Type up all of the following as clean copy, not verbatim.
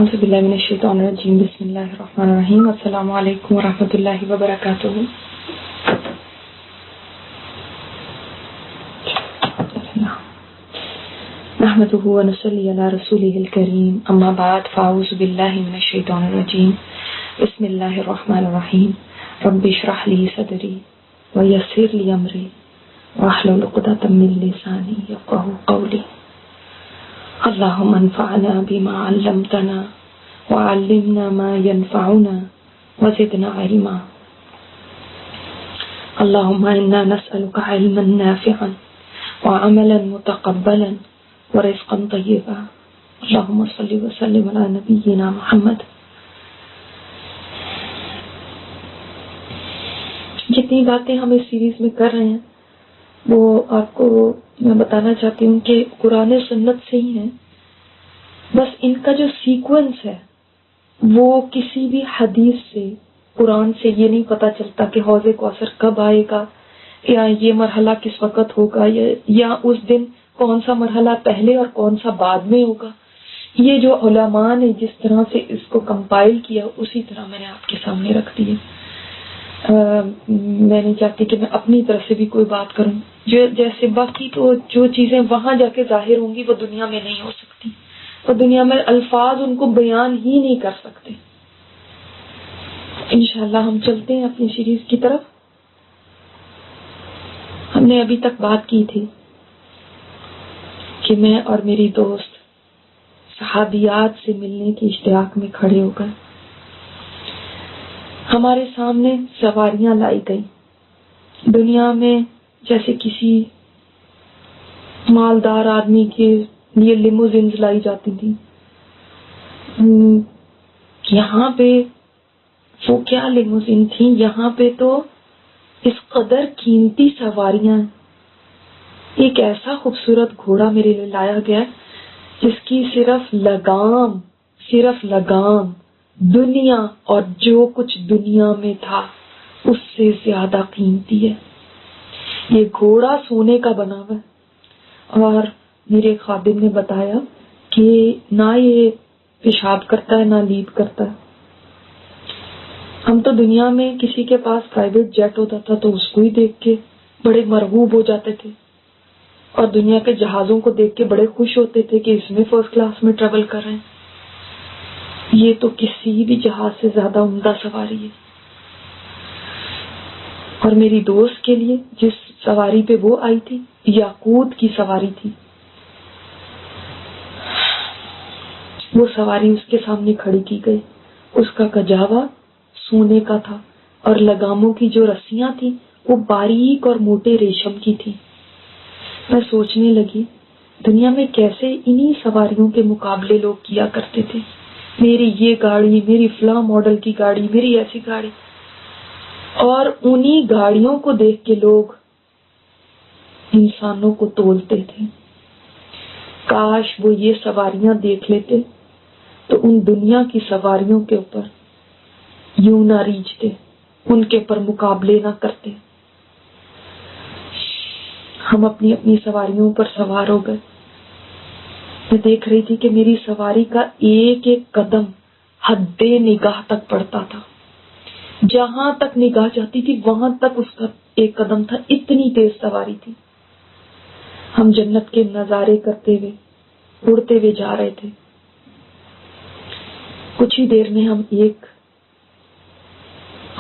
اعوذ باللہ من الشیطان الرجیم بسم اللہ الرحمن الرحیم السلام علیکم ورحمۃ اللہ وبرکاتہ. نحمده ونصلی علی رسولہ الکریم اما بعد فاعوذ باللہ من الشیطان الرجیم بسم اللہ الرحمن الرحیم رب اشرح لی صدری ویسر لی امری واحلل عقدۃ من لسانی یفقہوا قولی. اللهم انفعنا بما علمتنا وعلمنا ما ينفعنا وزدنا علما. اللهم إنا نسألك علما نافعا وعملا متقبلا ورزقا طيبا. اللهم صل وسلم على نبينا محمد. جتنی باتیں ہم اس سیریز میں کر رہے ہیں وہ آپ کو میں بتانا چاہتی ہوں کہ قرآن سنت سے ہی ہیں. بس ان کا جو سیکوینس ہے وہ کسی بھی حدیث سے قرآن سے یہ نہیں پتہ چلتا کہ حوض کوثر کب آئے گا یا یہ مرحلہ کس وقت ہوگا یا اس دن کون سا مرحلہ پہلے اور کون سا بعد میں ہوگا. یہ جو علماء نے جس طرح سے اس کو کمپائل کیا اسی طرح میں نے آپ کے سامنے رکھ دی ہے. میں نہیں چاہتی کہ میں اپنی طرف سے بھی کوئی بات کروں. جیسے باقی تو جو چیزیں وہاں جا کے ظاہر ہوں گی وہ دنیا میں نہیں ہو سکتی، اور دنیا میں الفاظ ان کو بیان ہی نہیں کر سکتے. انشاءاللہ ہم چلتے ہیں اپنی سیریز کی طرف. ہم نے ابھی تک بات کی تھی کہ میں اور میری دوست صحابیات سے ملنے کی اشتیاق میں کھڑے ہو گئے. ہمارے سامنے سواریاں لائی گئی. دنیا میں جیسے کسی مالدار آدمی کے لیے لیموزینز لائی جاتی تھی، یہاں پہ وہ کیا لیموزین تھی، یہاں پہ تو اس قدر قیمتی سواریاں. ایک ایسا خوبصورت گھوڑا میرے لیے لایا گیا جس کی صرف لگام دنیا اور جو کچھ دنیا میں تھا اس سے زیادہ قیمتی ہے. یہ گھوڑا سونے کا بنا ہوا ہے، اور میرے خادم نے بتایا کہ نہ یہ پیشاب کرتا ہے نہ لیپ کرتا ہے. ہم تو دنیا میں کسی کے پاس پرائیویٹ جیٹ ہوتا تھا تو اس کو ہی دیکھ کے بڑے مرغوب ہو جاتے تھے، اور دنیا کے جہازوں کو دیکھ کے بڑے خوش ہوتے تھے کہ اس میں فرسٹ کلاس میں ٹریول کر رہے ہیں. یہ تو کسی بھی جہاز سے زیادہ عمدہ سواری ہے. اور میری دوست کے لیے جس سواری پہ وہ آئی تھی یاقوت کی سواری تھی. وہ سواری اس کے سامنے کھڑی کی گئی. اس کا کجاوا سونے کا تھا اور لگاموں کی جو رسیاں تھیں وہ باریک اور موٹے ریشم کی تھی. میں سوچنے لگی دنیا میں کیسے انہی سواریوں کے مقابلے لوگ کیا کرتے تھے. میری یہ گاڑی، میری فلاں ماڈل کی گاڑی، میری ایسی گاڑی، اور انہی گاڑیوں کو دیکھ کے لوگ انسانوں کو تولتے تھے. کاش وہ یہ سواریاں دیکھ لیتے تو ان دنیا کی سواریوں کے اوپر یوں نہ ریجھتے، ان کے پر مقابلے نہ کرتے. ہم اپنی اپنی سواریوں پر سوار ہو گئے. میں دیکھ رہی تھی کہ میری سواری کا ایک ایک قدم حد نگاہ تک پڑتا تھا. جہاں تک نگاہ جاتی تھی وہاں تک اس کا ایک قدم تھا. اتنی تیز سواری تھی. ہم جنت کے نظارے کرتے ہوئے اڑتے ہوئے جا رہے تھے. کچھ ہی دیر میں ہم ایک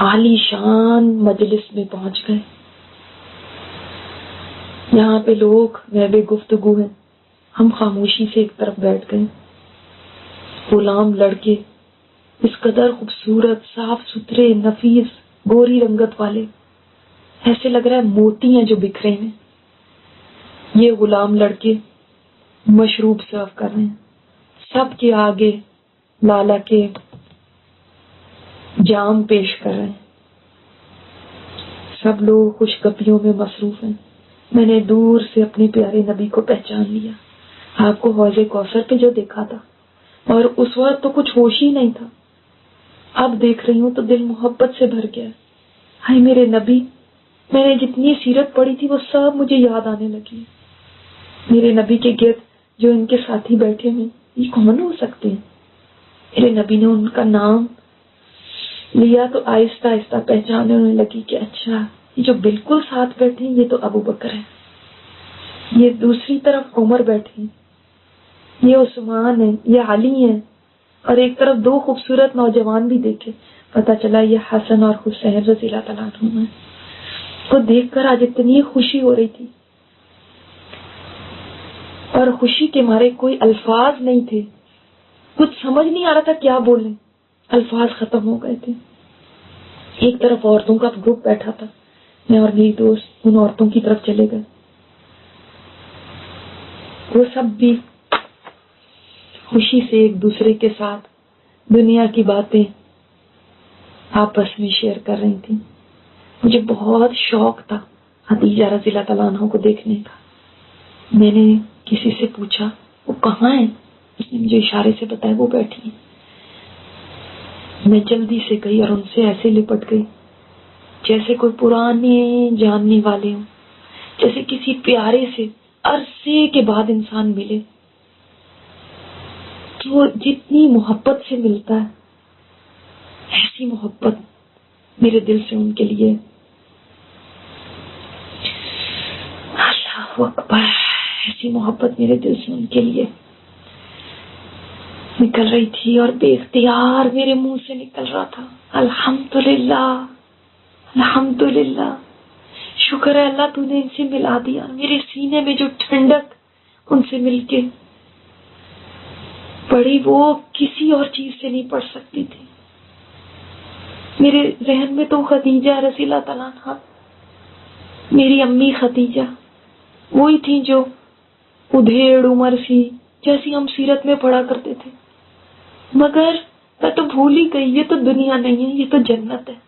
عالی شان مجلس میں پہنچ گئے. یہاں پہ لوگ محو گفتگو ہیں. ہم خاموشی سے ایک طرف بیٹھ گئے. غلام لڑکے اس قدر خوبصورت، صاف ستھرے، نفیس، گوری رنگت والے، ایسے لگ رہا ہے موتی ہیں جو بکھرے ہیں. یہ غلام لڑکے مشروب سرو کر رہے ہیں. سب کے آگے لالا کے جام پیش کر رہے ہیں. سب لوگ خوش گپیوں میں مصروف ہیں. میں نے دور سے اپنے پیارے نبی کو پہچان لیا. آپ کو حوض کوثر پہ جو دیکھا تھا، اور اس وقت تو کچھ ہوش ہی نہیں تھا. اب دیکھ رہی ہوں تو دل محبت سے بھر گیا. ہائے میرے نبی، میں نے جتنی سیرت پڑھی تھی وہ سب مجھے یاد آنے لگی. میرے نبی کے گرد جو ان کے ساتھی بیٹھے ہیں یہ کون ہو سکتے ہیں؟ میرے نبی نے ان کا نام لیا تو آہستہ آہستہ پہچاننے ہونے لگی کہ اچھا یہ جو بالکل ساتھ بیٹھے ہیں یہ تو ابو بکر ہے، یہ دوسری طرف عمر بیٹھے، یہ عثمان ہے، یہ علی ہے، اور ایک طرف دو خوبصورت نوجوان بھی دیکھے، پتا چلا یہ حسن اور حسین رضی اللہ تعالیٰ عنہ ہیں۔ کو دیکھ کر آج اتنی خوشی ہو رہی تھی، اور خوشی کے مارے کوئی الفاظ نہیں تھے، کچھ سمجھ نہیں آ رہا تھا کیا بولیں، الفاظ ختم ہو گئے تھے۔ ایک طرف عورتوں کا گروپ بیٹھا تھا، میں اور میری دوست ان عورتوں کی طرف چلے گئے، وہ سب بھی خوشی سے ایک دوسرے کے ساتھ دنیا کی باتیں آپس میں شیئر کر رہی تھی۔ مجھے بہت شوق تھا خدیجہ رضی اللہ تعالیٰ عنہ کو دیکھنے کا۔ میں نے کسی سے پوچھا وہ کہاں ہے، اس نے مجھے اشارے سے بتایا وہ بیٹھی ہیں۔ میں جلدی سے گئی اور ان سے ایسے لپٹ گئی جیسے کوئی پرانے جاننے والے ہوں، جیسے کسی پیارے سے عرصے کے بعد انسان ملے تو جتنی محبت سے ملتا ہے ایسی محبت میرے دل سے ان کے لیے، اللہ اکبر، ایسی محبت میرے دل سے ان کے لیے نکل رہی تھی اور بے اختیار میرے منہ سے نکل رہا تھا۔ الحمدللہ الحمدللہ، شکر ہے اللہ تو نے ان سے ملا دیا۔ میرے سینے میں جو ٹھنڈک ان سے مل کے پڑی وہ کسی اور چیز سے نہیں پڑ سکتی تھی۔ میرے ذہن میں تو خدیجہ رضی اللہ تعالیٰ عنہا، میری امی خدیجہ وہی تھی جو ادھیڑ عمر سی، جیسی ہم سیرت میں پڑھا کرتے تھے، مگر میں تو بھول ہی گئی یہ تو دنیا نہیں ہے، یہ تو جنت ہے۔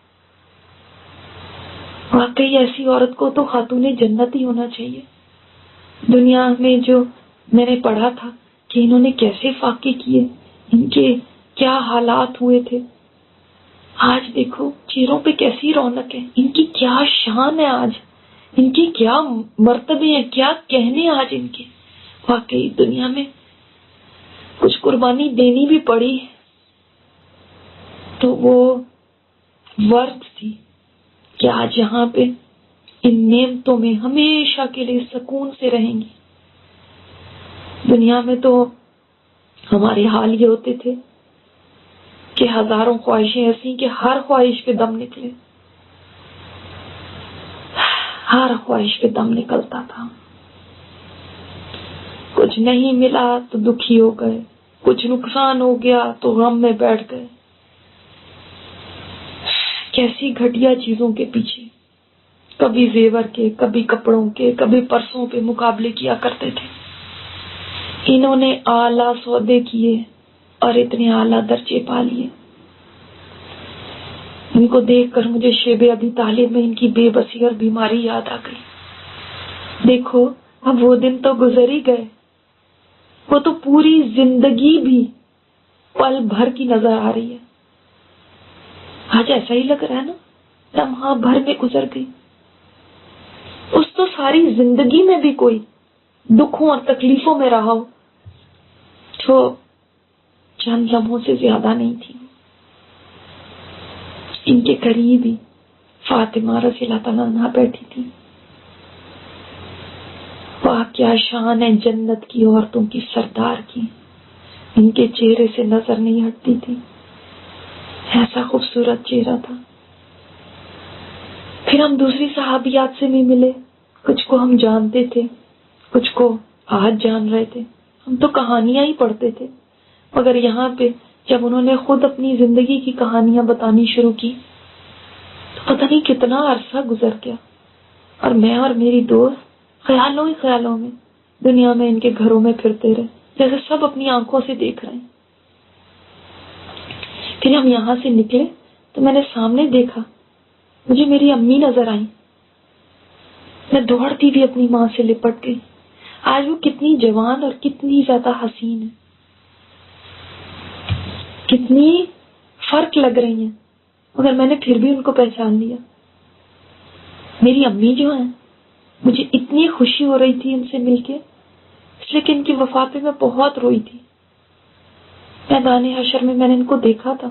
واقعی ایسی عورت کو تو خاتون جنت ہی ہونا چاہیے۔ دنیا میں جو میں نے پڑھا تھا کہ انہوں نے کیسے فاقے کیے، ان کے کیا حالات ہوئے تھے، آج دیکھو چہروں پہ کیسی رونق ہے، ان کی کیا شان ہے، آج ان کی کیا مرتبے ہیں، کیا کہنے آج ان کے۔ واقعی دنیا میں کچھ قربانی دینی بھی پڑی تو وہ ورث تھی کہ آج یہاں پہ ان نعمتوں میں ہمیشہ کے لیے سکون سے رہیں گی۔ دنیا میں تو ہمارے حال یہ ہوتے تھے کہ ہزاروں خواہشیں ایسی کہ ہر خواہش پہ دم نکلے، ہر خواہش پہ دم نکلتا تھا۔ کچھ نہیں ملا تو دکھی ہو گئے، کچھ نقصان ہو گیا تو غم میں بیٹھ گئے۔ کیسی گھٹیا چیزوں کے پیچھے کبھی زیور کے، کبھی کپڑوں کے، کبھی پرسوں پہ مقابلے کیا کرتے تھے۔ انہوں نے اعلیٰ سودے کیے اور اتنے اعلیٰ درجے پا لیے۔ ان کو دیکھ کر مجھے شیب ابی طالب میں ان کی بے بسی اور بیماری یاد آ گئی۔ دیکھو اب وہ دن تو گزر ہی گئے، وہ تو پوری زندگی بھی پل بھر کی نظر آ رہی ہے۔ آج ایسا ہی لگ رہا ہے نا، لمحہ بھر میں گزر گئی۔ اس تو ساری زندگی میں بھی کوئی دکھوں اور تکلیفوں میں رہا ہو تو چند لمحوں سے زیادہ نہیں تھی۔ ان کے قریب ہی فاطمہ رضی اللہ تعالیٰ عنہا بیٹھی تھی۔ واہ کیا شان ہے جنت کی عورتوں کی، سردار کی، ان کے چہرے سے نظر نہیں ہٹتی تھی، ایسا خوبصورت چہرہ تھا۔ پھر ہم دوسری صحابیات سے بھی ملے، کچھ کو ہم جانتے تھے، کچھ کو آج جان رہے تھے، ہم تو کہانیاں ہی پڑھتے تھے، مگر یہاں پہ جب انہوں نے خود اپنی زندگی کی کہانیاں بتانی شروع کی تو پتہ نہیں کتنا عرصہ گزر گیا، اور میں اور میری دوست خیالوں ہی خیالوں میں دنیا میں ان کے گھروں میں پھرتے رہے، جیسے سب اپنی آنکھوں سے دیکھ رہے ہیں۔ پھر ہم یہاں سے نکلے تو میں نے سامنے دیکھا، مجھے میری امی نظر آئی، میں دوڑتی بھی اپنی ماں سے لپٹ گئی۔ آج وہ کتنی جوان اور کتنی زیادہ حسین ہے، کتنی فرق لگ رہی ہیں، مگر میں نے پھر بھی ان کو پہچان لیا۔ میری امی جو ہیں، مجھے اتنی خوشی ہو رہی تھی ان سے مل کے، اس لیے کہ ان کی وفات پہ میں بہت روئی تھی۔ میدان حشر میں نے ان کو دیکھا تھا،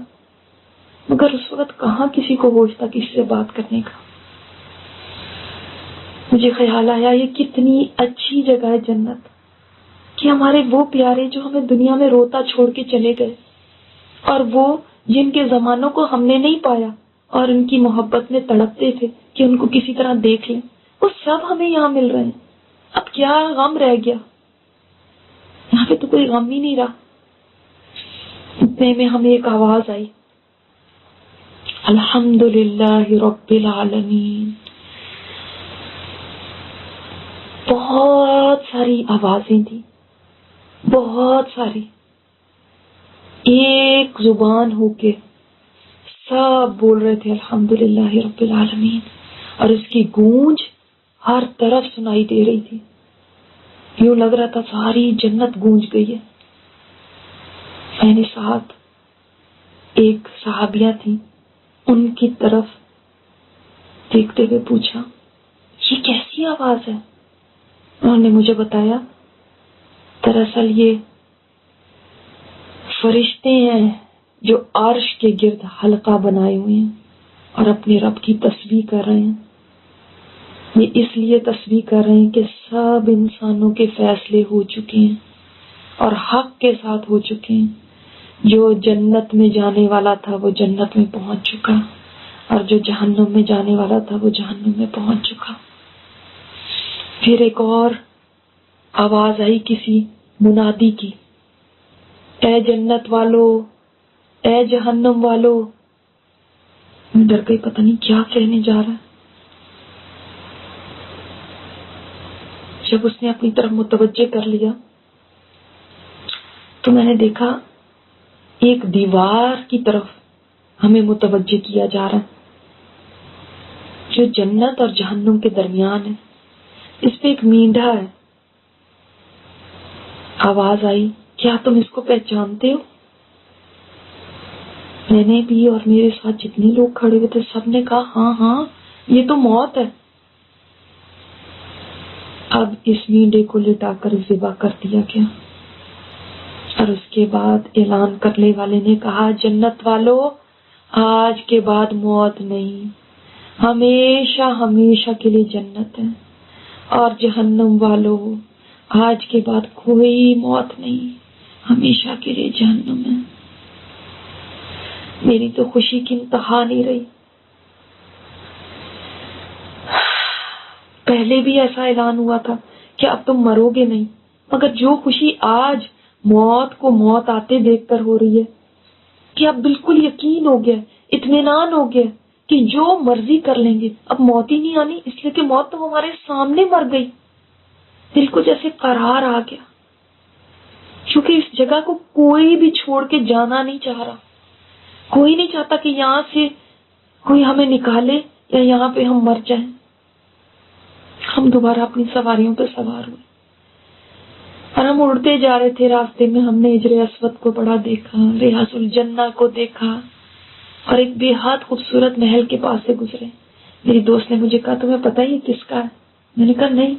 مگر اس وقت کہاں کسی کو ہوش تھا کسی سے بات کرنے کا۔ مجھے خیال آیا یہ کتنی اچھی جگہ ہے جنت، کہ ہمارے وہ پیارے جو ہمیں دنیا میں روتا چھوڑ کے چلے گئے، اور وہ جن کے زمانوں کو ہم نے نہیں پایا اور ان کی محبت میں تڑپتے تھے کہ ان کو کسی طرح دیکھ لیں، وہ سب ہمیں یہاں مل رہے ہیں۔ اب کیا غم رہ گیا؟ یہاں پہ تو کوئی غم ہی نہیں رہا۔ اتنے میں ہمیں ایک آواز آئی، الحمدللہ رب العالمین۔ بہت ساری آوازیں تھیں، بہت ساری، ایک زبان ہو کے سب بول رہے تھے الحمدللہ رب العالمین، اور اس کی گونج ہر طرف سنائی دے رہی تھی۔ یوں لگ رہا تھا ساری جنت گونج گئی ہے۔ میں نے ساتھ ایک صحابیہ تھی، ان کی طرف دیکھتے ہوئے پوچھا یہ کیسی آواز ہے؟ انہوں نے مجھے بتایا دراصل یہ فرشتے ہیں جو عرش کے گرد حلقہ بنائے ہوئے ہیں اور اپنے رب کی تسبیح کر رہے ہیں۔ یہ اس لیے تسبیح کر رہے ہیں کہ سب انسانوں کے فیصلے ہو چکے ہیں اور حق کے ساتھ ہو چکے ہیں۔ جو جنت میں جانے والا تھا وہ جنت میں پہنچ چکا، اور جو جہنم میں جانے والا تھا وہ جہنم میں پہنچ چکا۔ پھر ایک اور آواز آئی کسی منادی کی، اے جنت والو، اے جہنم والو۔ میں ڈر گئی، پتہ نہیں کیا کہنے جا رہا ہے۔ جب اس نے اپنی طرف متوجہ کر لیا تو میں نے دیکھا ایک دیوار کی طرف ہمیں متوجہ کیا جا رہا ہے جو جنت اور جہنم کے درمیان ہے۔ اس پہ ایک مینڈھا ہے۔ آواز آئی، کیا تم اس کو پہچانتے ہو؟ میں نے بھی اور میرے ساتھ جتنے لوگ کھڑے ہوئے تھے سب نے کہا ہاں ہاں یہ تو موت ہے۔ اب اس مینڈے کو لٹا کر ذبح کر دیا گیا، اور اس کے بعد اعلان کرنے والے نے کہا جنت والو آج کے بعد موت نہیں، ہمیشہ ہمیشہ کے لیے جنت ہے، اور جہنم والو آج کے بعد کوئی موت نہیں، ہمیشہ کے لیے جہنم ہے۔ میری تو خوشی کی انتہا نہیں رہی۔ پہلے بھی ایسا اعلان ہوا تھا کہ اب تم مرو گے نہیں، مگر جو خوشی آج موت کو موت آتے دیکھ کر ہو رہی ہے کہ اب بالکل یقین ہو گیا، اطمینان ہو گیا کہ جو مرضی کر لیں گے اب موت ہی نہیں آنی، اس لیے کہ موت تو ہمارے سامنے مر گئی۔ دل کو جیسے قرار آ گیا، کیونکہ اس جگہ کو کوئی بھی چھوڑ کے جانا نہیں چاہ رہا، کوئی نہیں چاہتا کہ یہاں سے کوئی ہمیں نکالے یا یہاں پہ ہم مر جائیں۔ ہم دوبارہ اپنی سواریوں پہ سوار ہوئے اور ہم اڑتے جا رہے تھے۔ راستے میں ہم نے حجر اسود کو بڑا دیکھا، ریاض الجنہ کو دیکھا، اور ایک بے حد خوبصورت محل کے پاس سے گزرے۔ میری دوست نے مجھے کہا تمہیں پتہ یہ کس کا ہے؟ میں نے کہا نہیں۔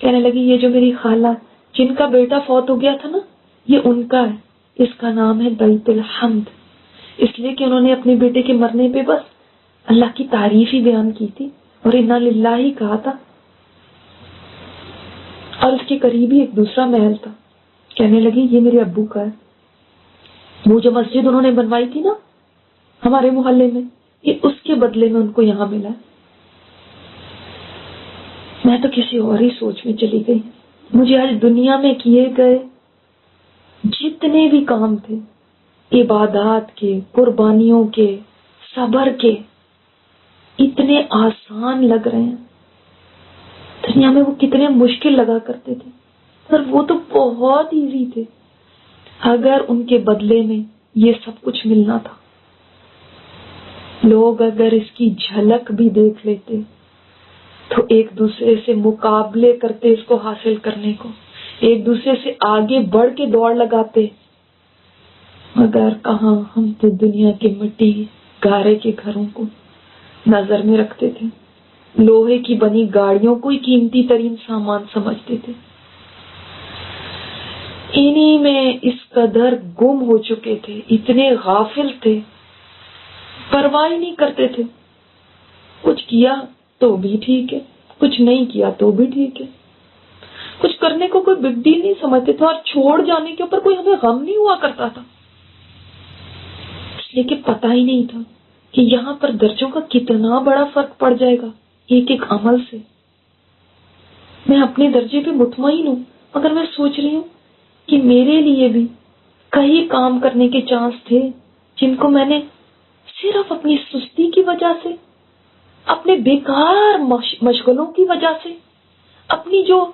کہنے لگی یہ جو میری خالہ جن کا بیٹا فوت ہو گیا تھا نا، یہ ان کا ہے، اس کا نام ہے بیت الحمد، اس لیے کہ انہوں نے اپنے بیٹے کے مرنے پہ بس اللہ کی تعریف ہی بیان کی تھی اور انا للہ ہی کہا تھا۔ اور اس کے قریب ہی ایک دوسرا محل تھا۔ کہنے لگی یہ میرے ابو کا ہے، وہ جو مسجد انہوں نے بنوائی تھی نا ہمارے محلے میں، یہ اس کے بدلے میں ان کو یہاں ملا ہے۔ میں تو کسی اور ہی سوچ میں چلی گئی۔ مجھے آج دنیا میں کیے گئے جتنے بھی کام تھے، عبادات کے، قربانیوں کے، صبر کے، اتنے آسان لگ رہے ہیں۔ دنیا میں وہ کتنے مشکل لگا کرتے تھے، پر وہ تو بہت ایزی تھے اگر ان کے بدلے میں یہ سب کچھ ملنا تھا۔ لوگ اگر اس کی جھلک بھی دیکھ لیتے تو ایک دوسرے سے مقابلے کرتے، اس کو حاصل کرنے کو ایک دوسرے سے آگے بڑھ کے دوڑ لگاتے، مگر کہاں، ہم تو دنیا کے مٹی گارے کے گھروں کو نظر میں رکھتے تھے، لوہے کی بنی گاڑیوں کو ہی قیمتی ترین سامان سمجھتے تھے۔ انہی میں اس قدر گم ہو چکے تھے، اتنے غافل تھے، پرواہ نہیں کرتے تھے. کچھ کیا تو بھی ٹھیک ہے، کچھ نہیں کیا تو بھی ٹھیک ہے، کچھ کرنے کو کوئی بگ ڈیل نہیں سمجھتے تھے، اور چھوڑ جانے کے اوپر کوئی ہمیں غم نہیں ہوا کرتا تھا، اس لیے کہ پتہ ہی نہیں تھا کہ یہاں پر درجوں کا کتنا بڑا فرق پڑ جائے گا ایک ایک عمل سے. میں اپنے درجے پہ مطمئن ہوں، مگر میں سوچ رہی ہوں کہ میرے لیے بھی کئی کام کرنے کے چانس تھے جن کو میں نے صرف اپنی سستی کی وجہ سے، اپنے بیکار مشغلوں کی وجہ سے، اپنی جو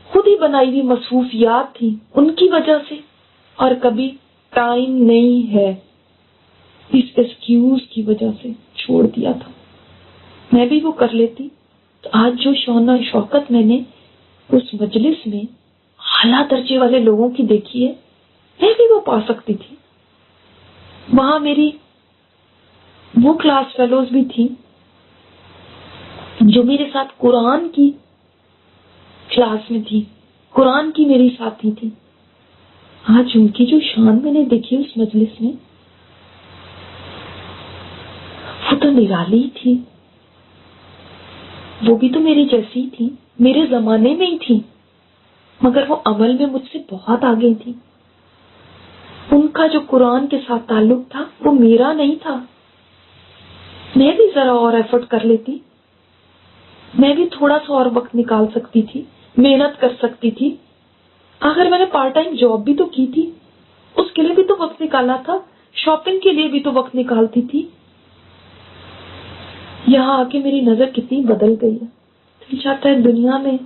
خود ہی بنائی ہوئی مصروفیات تھی ان کی وجہ سے، اور کبھی ٹائم نہیں ہے اس ایکسکیوز کی وجہ سے چھوڑ دیا تھا. میں بھی وہ کر لیتی تو آج جو شان و شوکت میں نے اس مجلس میں اعلیٰ درجے والے لوگوں کی دیکھی ہے، میں بھی وہ پا سکتی تھی. وہاں میری وہ کلاس فیلوز بھی تھی جو میرے ساتھ قرآن کی کلاس میں تھی، قرآن کی میری ساتھی تھی. آج ان کی جو شان میں نے دیکھی اس مجلس میں، وہ تو نرالی تھی. وہ بھی تو میری جیسی تھی، میرے زمانے میں ہی تھی، مگر وہ عمل میں مجھ سے بہت آگے تھی. ان کا جو قرآن کے ساتھ تعلق تھا وہ میرا نہیں تھا. میں بھی ذرا اور ایفرٹ کر لیتی، میں بھی تھوڑا سا اور وقت نکال سکتی تھی، محنت کر سکتی تھی. آخر میں نے پارٹ ٹائم جاب بھی تو کی تھی، اس کے لیے بھی تو وقت نکالنا تھا، شاپنگ کے لیے بھی تو وقت نکالتی تھی. یہاں آ کے میری نظر کتنی بدل گئی ہے. دل چاہتا ہے دنیا میں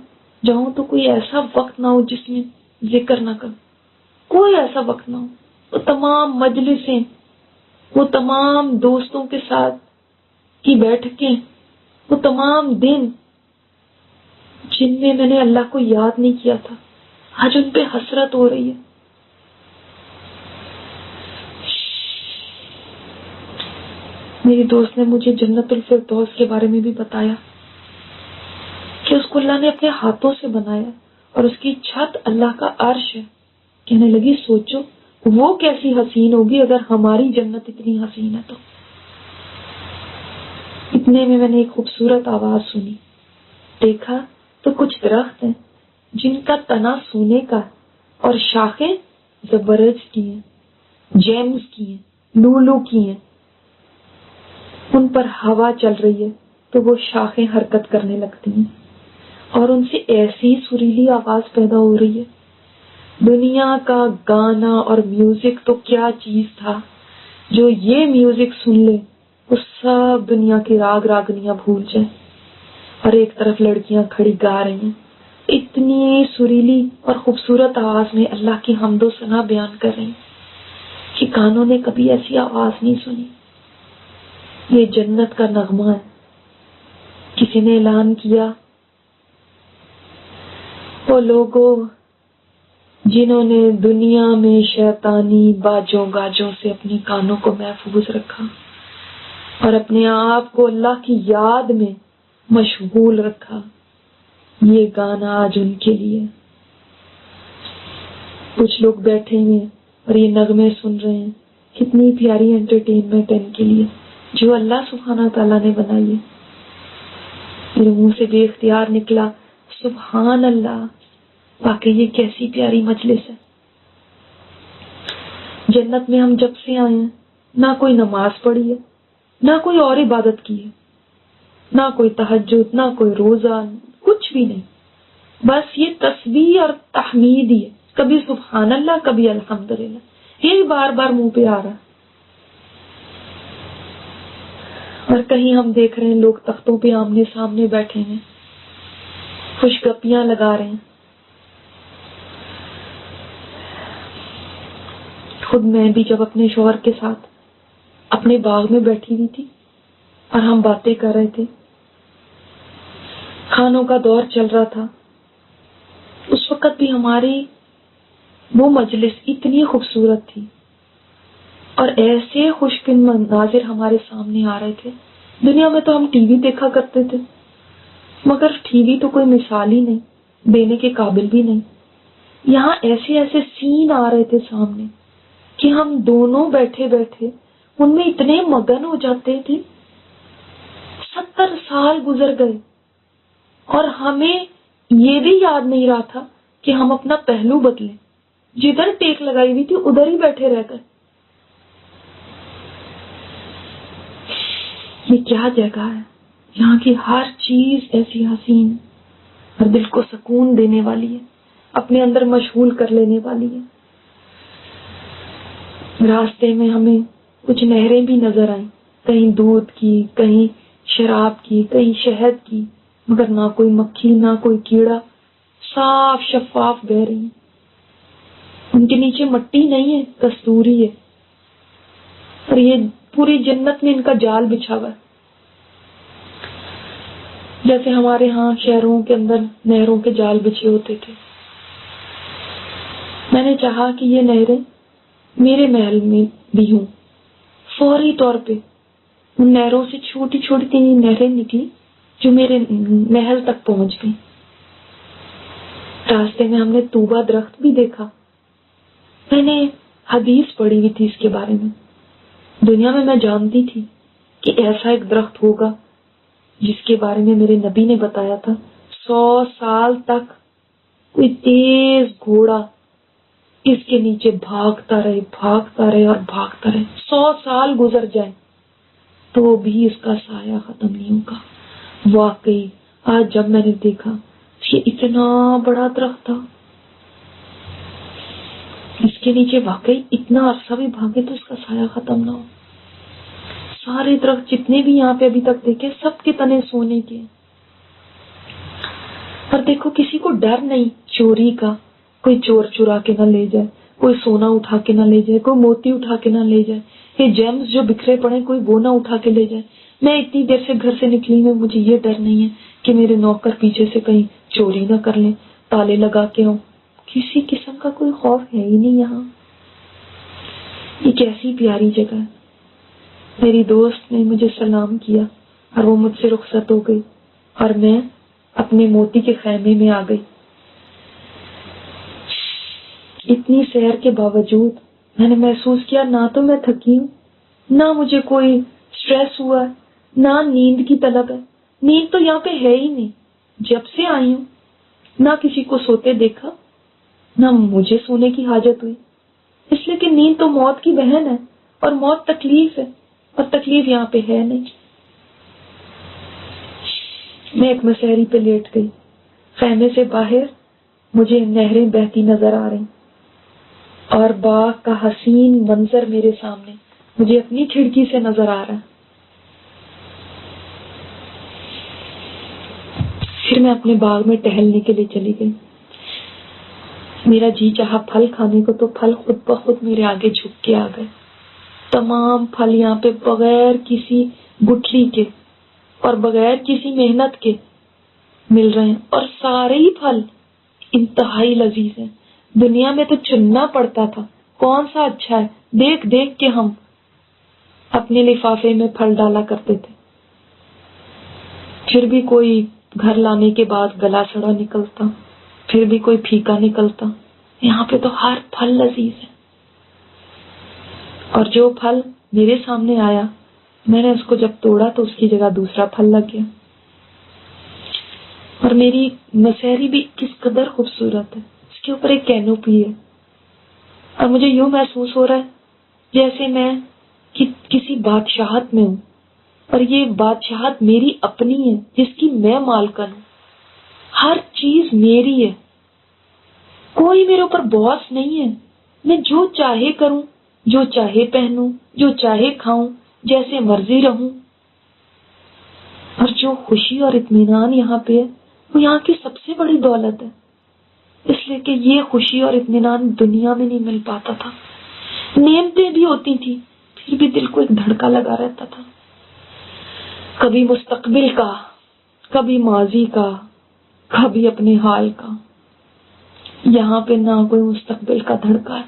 جاؤں تو کوئی ایسا وقت نہ ہو جس میں ذکر نہ کروں، کوئی ایسا وقت نہ ہو. وہ تمام مجلسیں، وہ تمام دوستوں کے ساتھ کی بیٹھکیں، وہ تمام دن جن میں میں نے اللہ کو یاد نہیں کیا تھا، آج ان پہ حسرت ہو رہی ہے. میری دوست نے مجھے جنت الفردوس کے بارے میں بھی بتایا کہ اس کو اللہ نے اپنے ہاتھوں سے بنایا اور اس کی چھت اللہ کا عرش ہے. کہنے لگی سوچو وہ کیسی حسین ہوگی اگر ہماری جنت اتنی حسین ہے تو. اتنے میں نے ایک خوبصورت آواز سنی. دیکھا تو کچھ درخت ہیں جن کا تنا سونے کا اور شاخیں زبرجد کی ہیں، جیمز کی ہیں، لولو کی ہیں. ان پر ہوا چل رہی ہے تو وہ شاخیں حرکت کرنے لگتی ہیں اور ان سے ایسی سریلی آواز پیدا ہو رہی ہے. دنیا کا گانا اور میوزک تو کیا چیز تھا، جو یہ میوزک سن لے وہ سب دنیا کی راگ راگنیاں بھول جائے. اور ایک طرف لڑکیاں کھڑی گا رہی ہیں، اتنی سریلی اور خوبصورت آواز میں اللہ کی حمد و ثنا بیان کر رہی ہیں کہ کانوں نے کبھی ایسی آواز نہیں سنی. یہ جنت کا نغمہ ہے. کسی نے اعلان کیا، وہ لوگوں جنہوں نے دنیا میں شیطانی باجوں گاجوں سے اپنی کانوں کو محفوظ رکھا اور اپنے آپ کو اللہ کی یاد میں مشغول رکھا، یہ گانا آج ان کے لیے. کچھ لوگ بیٹھے ہوئے اور یہ نغمے سن رہے ہیں. کتنی پیاری انٹرٹینمنٹ ان کے لیے جو اللہ سبحانہ تعالیٰ نے بنائی ہے. میرے منہ سے بے اختیار نکلا سبحان اللہ. واقعی یہ کیسی پیاری مجلس ہے. جنت میں ہم جب سے آئے ہیں نہ کوئی نماز پڑھی ہے، نہ کوئی اور عبادت کی ہے، نہ کوئی تہجد، نہ کوئی روزہ، کچھ بھی نہیں. بس یہ تسبیح اور تحمید ہی ہے. کبھی سبحان اللہ، کبھی الحمدللہ، یہ بار بار منہ پہ آ رہا ہے. اور کہیں ہم دیکھ رہے ہیں لوگ تختوں پہ آمنے سامنے بیٹھے ہیں، خوش گپیاں لگا رہے ہیں. خود میں بھی جب اپنے شوہر کے ساتھ اپنے باغ میں بیٹھی ہوئی تھی اور ہم باتیں کر رہے تھے، کھانوں کا دور چل رہا تھا، اس وقت بھی ہماری وہ مجلس اتنی خوبصورت تھی اور ایسے خوش کن مناظر ہمارے سامنے آ رہے تھے. دنیا میں تو ہم ٹی وی دیکھا کرتے تھے، مگر ٹی وی تو کوئی مثال ہی نہیں، دینے کے قابل بھی نہیں. یہاں ایسے ایسے سین آ رہے تھے سامنے کہ ہم دونوں بیٹھے بیٹھے ان میں اتنے مگن ہو جاتے تھے. 70 سال گزر گئے اور ہمیں یہ بھی یاد نہیں رہا تھا کہ ہم اپنا پہلو بدلیں. جدھر ٹیک لگائی ہوئی تھی ادھر ہی بیٹھے رہ گئے. یہ کیا جگہ ہے؟ یہاں کی ہر چیز ایسی حسین اور دل کو سکون دینے والی ہے، اپنے اندر مشغول کر لینے والی ہے. راستے میں ہمیں کچھ نہریں بھی نظر آئیں، کہیں دودھ کی، کہیں شراب کی، کہیں شہد کی، مگر نہ کوئی مکھی نہ کوئی کیڑا، صاف شفاف بہ رہی ہیں. ان کے نیچے مٹی نہیں ہے، کستوری ہے، اور یہ پوری جنت میں ان کا جال بچھا ہوا ہے. جیسے ہمارے ہاں شہروں کے اندر نہروں کے جال بچھے ہوتے تھے. میں نے چاہا کہ یہ نہریں میرے محل میں بھی ہوں. فوری طور پہ ان نہروں سے چھوٹی چھوٹی نہریں نکلی جو میرے محل تک پہنچ گئی. راستے میں ہم نے طوبہ درخت بھی دیکھا. میں نے حدیث پڑھی ہوئی تھی اس کے بارے میں. دنیا میں میں جانتی تھی کہ ایسا ایک درخت ہوگا جس کے بارے میں میرے نبی نے بتایا تھا. 100 سال تک کوئی تیز گھوڑا اس کے نیچے بھاگتا رہے اور بھاگتا رہے. 100 سال گزر جائیں تو بھی اس کا سایہ ختم نہیں ہوگا. واقعی آج جب میں نے دیکھا یہ اتنا بڑا درخت تھا، اس کے نیچے واقعی اتنا عرصہ بھی بھاگے تو اس کا سایہ ختم نہ ہو. سارے درخت جتنے بھی یہاں پہ ابھی تک دیکھے سب کے تنے سونے کے. اور دیکھو کسی کو ڈر نہیں چوری کا، کوئی چور چرا کے نہ لے جائے، کوئی سونا اٹھا کے نہ لے جائے، کوئی موتی اٹھا کے نہ لے جائے، یہ جیمز جو بکھرے پڑے کوئی وہ نہ اٹھا کے لے جائے. میں اتنی دیر سے گھر سے نکلی میں مجھے یہ ڈر نہیں ہے کہ میرے نوکر پیچھے سے کہیں چوری نہ کر لیں، تالے لگا کے ہوں. کسی قسم کا کوئی خوف ہے ہی نہیں یہاں. یہ کیسی پیاری جگہ ہے. میری دوست نے مجھے سلام کیا اور وہ مجھ سے رخصت ہو گئی اور میں اپنے موتی کے خیمے میں آ گئی. اتنی سیر کے باوجود میں نے محسوس کیا نہ تو میں تھکی ہوں، نہ مجھے کوئی سٹریس ہوا ہے، نہ نیند کی طلب ہے. نیند تو یہاں پہ ہے ہی نہیں. جب سے آئی ہوں نہ کسی کو سوتے دیکھا، نہ مجھے سونے کی حاجت ہوئی، اس لیے کہ نیند تو موت کی بہن ہے اور موت تکلیف ہے اور تکلیف یہاں پہ ہے نہیں. میں ایک مسہری پہ لیٹ گئی. خیمے سے باہر مجھے نہریں بہتی نظر آ رہی اور باغ کا حسین منظر میرے سامنے مجھے اپنی کھڑکی سے نظر آ رہا ہے. پھر میں اپنے باغ میں ٹہلنے کے لیے چلی گئی. میرا جی چاہا پھل کھانے کو تو پھل خود بخود میرے آگے جھک کے آ گئے. تمام پھل یہاں پہ بغیر کسی گٹھلی کے اور بغیر کسی محنت کے مل رہے ہیں اور سارے ہی پھل انتہائی لذیذ ہیں. دنیا میں تو چننا پڑتا تھا کون سا اچھا ہے، دیکھ دیکھ کے ہم اپنے لفافے میں پھل ڈالا کرتے تھے. پھر بھی کوئی گھر لانے کے بعد گلا سڑا نکلتا، پھر بھی کوئی پھیکا نکلتا. یہاں پہ تو ہر پھل لذیذ ہے. اور جو پھل میرے سامنے آیا میں نے اس کو جب توڑا تو اس کی جگہ دوسرا پھل لگ گیا. اور میری مسہری بھی کس قدر خوبصورت ہے. اس کے اوپر ایک کینوپی ہے اور مجھے یوں محسوس ہو رہا ہے جیسے میں کسی بادشاہت میں ہوں اور یہ بادشاہت میری اپنی ہے جس کی میں مالکن ہوں. ہر چیز میری ہے، کوئی میرے اوپر باس نہیں ہے. میں جو چاہے کروں، جو چاہے پہنوں، جو چاہے کھاؤں، جیسے مرضی رہوں. اور جو خوشی اور اطمینان یہاں پہ ہے وہ یہاں کی سب سے بڑی دولت ہے. اس لیے کہ یہ خوشی اور اطمینان دنیا میں نہیں مل پاتا تھا. نعمتیں بھی ہوتی تھی پھر بھی دل کو ایک دھڑکا لگا رہتا تھا، کبھی مستقبل کا، کبھی ماضی کا، کبھی اپنے حال کا. یہاں پہ نہ کوئی مستقبل کا دھڑکا ہے.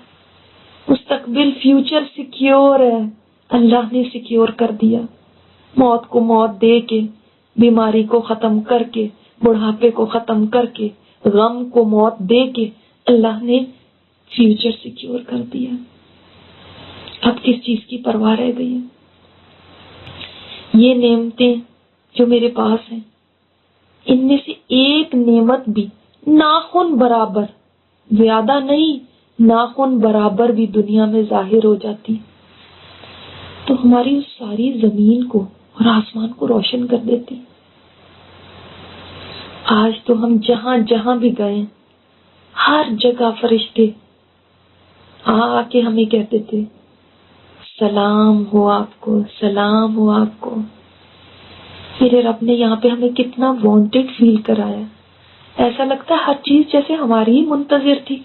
مستقبل فیوچر سیکیور ہے، اللہ نے سیکیور کر دیا. موت کو موت دے کے، بیماری کو ختم کر کے، بڑھاپے کو ختم کر کے، غم کو موت دے کے اللہ نے فیوچر سیکیور کر دیا. اب کس چیز کی پرواہ رہ گئی ہے؟ یہ نعمتیں جو میرے پاس ہیں، ان میں سے ایک نعمت بھی ناخن برابر، زیادہ نہیں، ناخن برابر بھی دنیا میں ظاہر ہو جاتی تو ہماری اس ساری زمین کو اور آسمان کو روشن کر دیتی. آج تو ہم جہاں جہاں بھی گئے، ہر جگہ فرشتے آ کے ہمیں کہتے تھے سلام ہو آپ کو، سلام ہو آپ کو. میرے رب نے یہاں پہ ہمیں کتنا وانٹڈ فیل کرایا. ایسا لگتا ہے ہر چیز جیسے ہماری ہی منتظر تھی.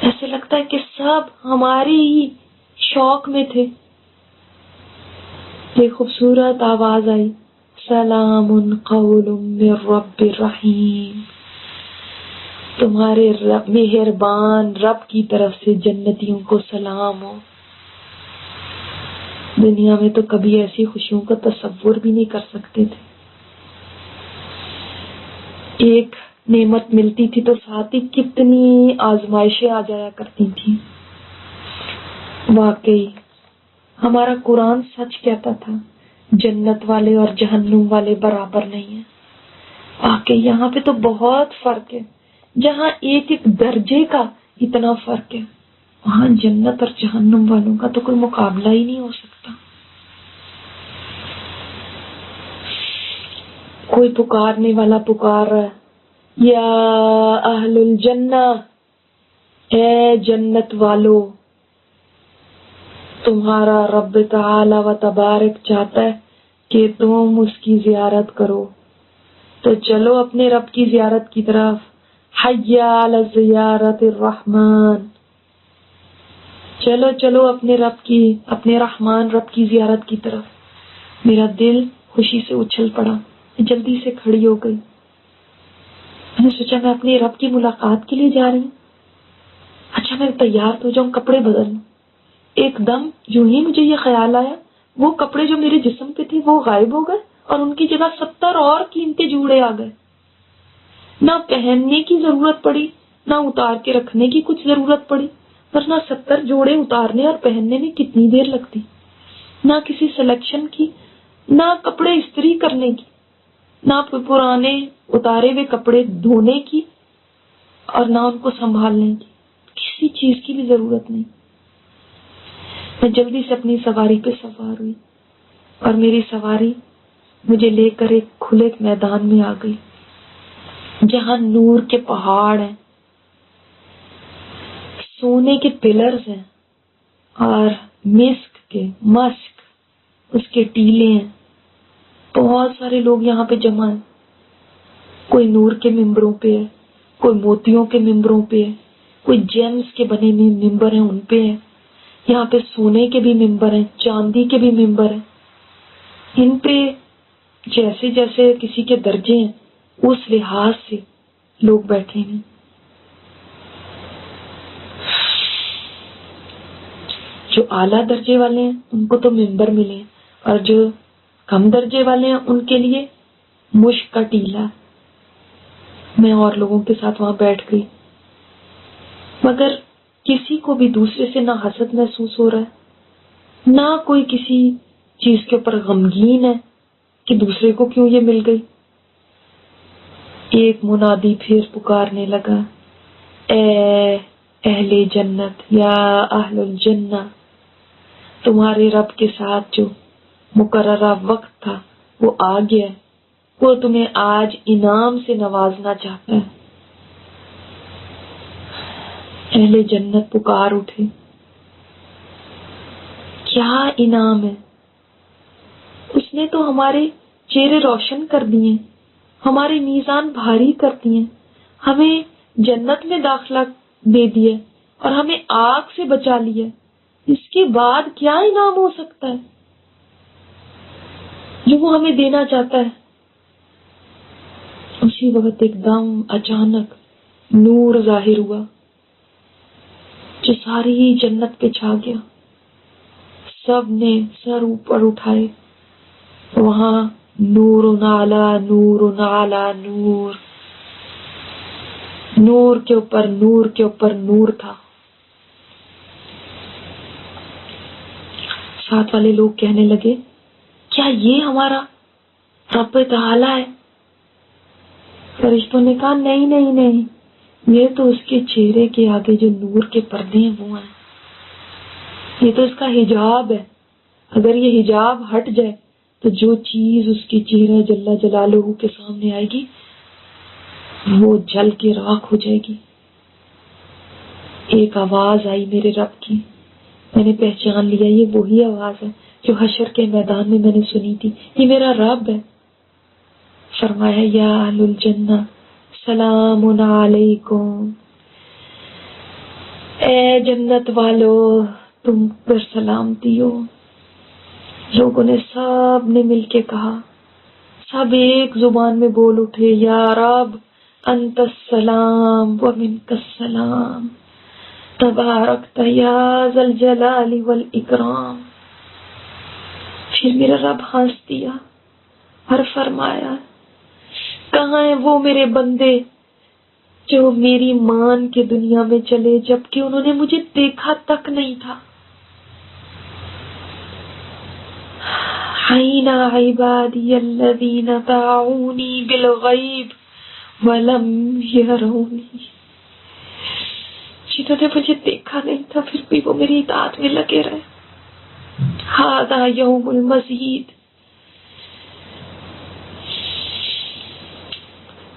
ایسے لگتا ہے کہ سب ہماری ہی شوق میں تھے. ایک خوبصورت آواز آئی، سلام قول من رب الرحیم. تمہارے رب مہربان رب کی طرف سے جنتیوں کو سلام ہو. دنیا میں تو کبھی ایسی خوشیوں کا تصور بھی نہیں کر سکتے تھے. ایک نعمت ملتی تھی تو ساتھ ہی کتنی آزمائشیں آ جایا کرتی تھیں. واقعی ہمارا قرآن سچ کہتا تھا، جنت والے اور جہنم والے برابر نہیں ہیں. واقعی یہاں پہ تو بہت فرق ہے. جہاں ایک ایک درجے کا اتنا فرق ہے، وہاں جنت اور جہنم والوں کا تو کوئی مقابلہ ہی نہیں ہو سکتا. کوئی پکارنے والا پکار رہا ہے، یا اہل الجنہ، اے جنت والو، تمہارا رب تعالی و تبارک چاہتا ہے کہ تم اس کی زیارت کرو، تو چلو اپنے رب کی زیارت کی طرف. حی علی زیارت الرحمن، چلو چلو اپنے رحمان رب کی زیارت کی طرف. میرا دل خوشی سے اچھل پڑا. میں جلدی سے کھڑی ہو گئی. میں نے سوچا میں اپنے رب کی ملاقات کے لیے جا رہی ہوں. اچھا میں تیار تو جاؤں، کپڑے بدل لوں. ایک دم جو ہی مجھے یہ خیال آیا، وہ کپڑے جو میرے جسم پہ تھے وہ غائب ہو گئے اور ان کی جگہ 70 اور قیمتی جوڑے آ گئے. نہ پہننے کی ضرورت پڑی، نہ اتار کے رکھنے کی کچھ ضرورت پڑی، ورنہ 70 جوڑے اتارنے اور پہننے میں کتنی دیر لگتی. نہ کسی سلیکشن کی، نہ کپڑے استری کرنے کی، نہ پرانے اتارے ہوئے کپڑے دھونے کی، اور نہ ان کو سنبھالنے کی. کسی چیز کی بھی ضرورت نہیں. میں جلدی سے اپنی سواری پہ سوار ہوئی اور میری سواری مجھے لے کر ایک کھلے میدان میں آ گئی جہاں نور کے پہاڑ ہیں، سونے کے پلرز ہیں اور مسک اس کے ٹیلے ہیں. بہت سارے لوگ یہاں پہ جمع ہیں. کوئی نور کے ممبروں پہ ہے، کوئی موتیوں کے ممبروں پہ ہے، کوئی جیمز کے بنے ہوئے ممبر ہیں ان پہ ہے. یہاں پہ سونے کے بھی ممبر ہیں، چاندی کے بھی ممبر ہیں. ان پہ جیسے جیسے کسی کے درجے ہیں اس لحاظ سے لوگ بیٹھے ہیں. جو اعلیٰ درجے والے ہیں ان کو تو ممبر ملے، اور جو کم درجے والے ہیں ان کے لیے مشک کا ٹیلا. میں اور لوگوں کے ساتھ وہاں بیٹھ گئی، مگر کسی کو بھی دوسرے سے نہ حسد محسوس ہو رہا ہے، نہ کوئی کسی چیز کے اوپر غمگین ہے کہ دوسرے کو کیوں یہ مل گئی. ایک منادی پھر پکارنے لگا، اے اہل جنت، یا اہل الجنہ، تمہارے رب کے ساتھ جو مقررہ وقت تھا وہ آ گیا ہے. وہ تمہیں آج انعام سے نوازنا چاہتا ہے. اہل جنت پکار اٹھے، کیا انعام ہے؟ اس نے تو ہمارے چہرے روشن کر دیے، ہمارے میزان بھاری کر دیے، ہمیں جنت میں داخلہ دے دیا اور ہمیں آگ سے بچا لیا. اس کے بعد کیا انعام ہو سکتا ہے جو وہ ہمیں دینا چاہتا ہے؟ اسی وقت ایک دم اچانک نور ظاہر ہوا جو ساری جنت پہ چھا گیا. سب نے سر اوپر اٹھائے، وہاں نور علی نور علی نور، نور کے اوپر نور کے اوپر نور تھا. ساتھ والے لوگ کہنے لگے کیا یہ ہمارا رب تعالی ہے؟ فرشتوں نے کہا نہیں نہیں نہیں، یہ تو اس کے چہرے کے آگے جو نور کے پردے ہیں وہ ہیں، یہ تو اس کا حجاب ہے. اگر یہ حجاب ہٹ جائے تو جو چیز اس کے چہرہ جل جلالہ کے سامنے آئے گی وہ جل کے راکھ ہو جائے گی. ایک آواز آئی میرے رب کی، میں نے پہچان لیا یہ وہی آواز ہے جو حشر کے میدان میں نے سنی تھی، یہ میرا رب ہے. فرمایا یا اہل الجنہ سلام علیکم، اے جنت والو تم پر سلامتی ہو. لوگوں نے سب نے مل کے کہا، سب ایک زبان میں بول اٹھے یا رب انت السلام ومنک السلام تبارکت یا ذا الجلال والاکرام. پھر میرا رب ہنس دیا اور فرمایا کہاں ہیں وہ میرے بندے جو میری مان کے دنیا میں چلے جبکہ انہوں نے مجھے دیکھا تک نہیں تھا. حین عبادی الذین دعونی بالغیب ولم یرونی، جنہوں نے مجھے دیکھا نہیں تھا پھر بھی وہ میری اطاعت میں لگے رہے. ھذا یوم المزید،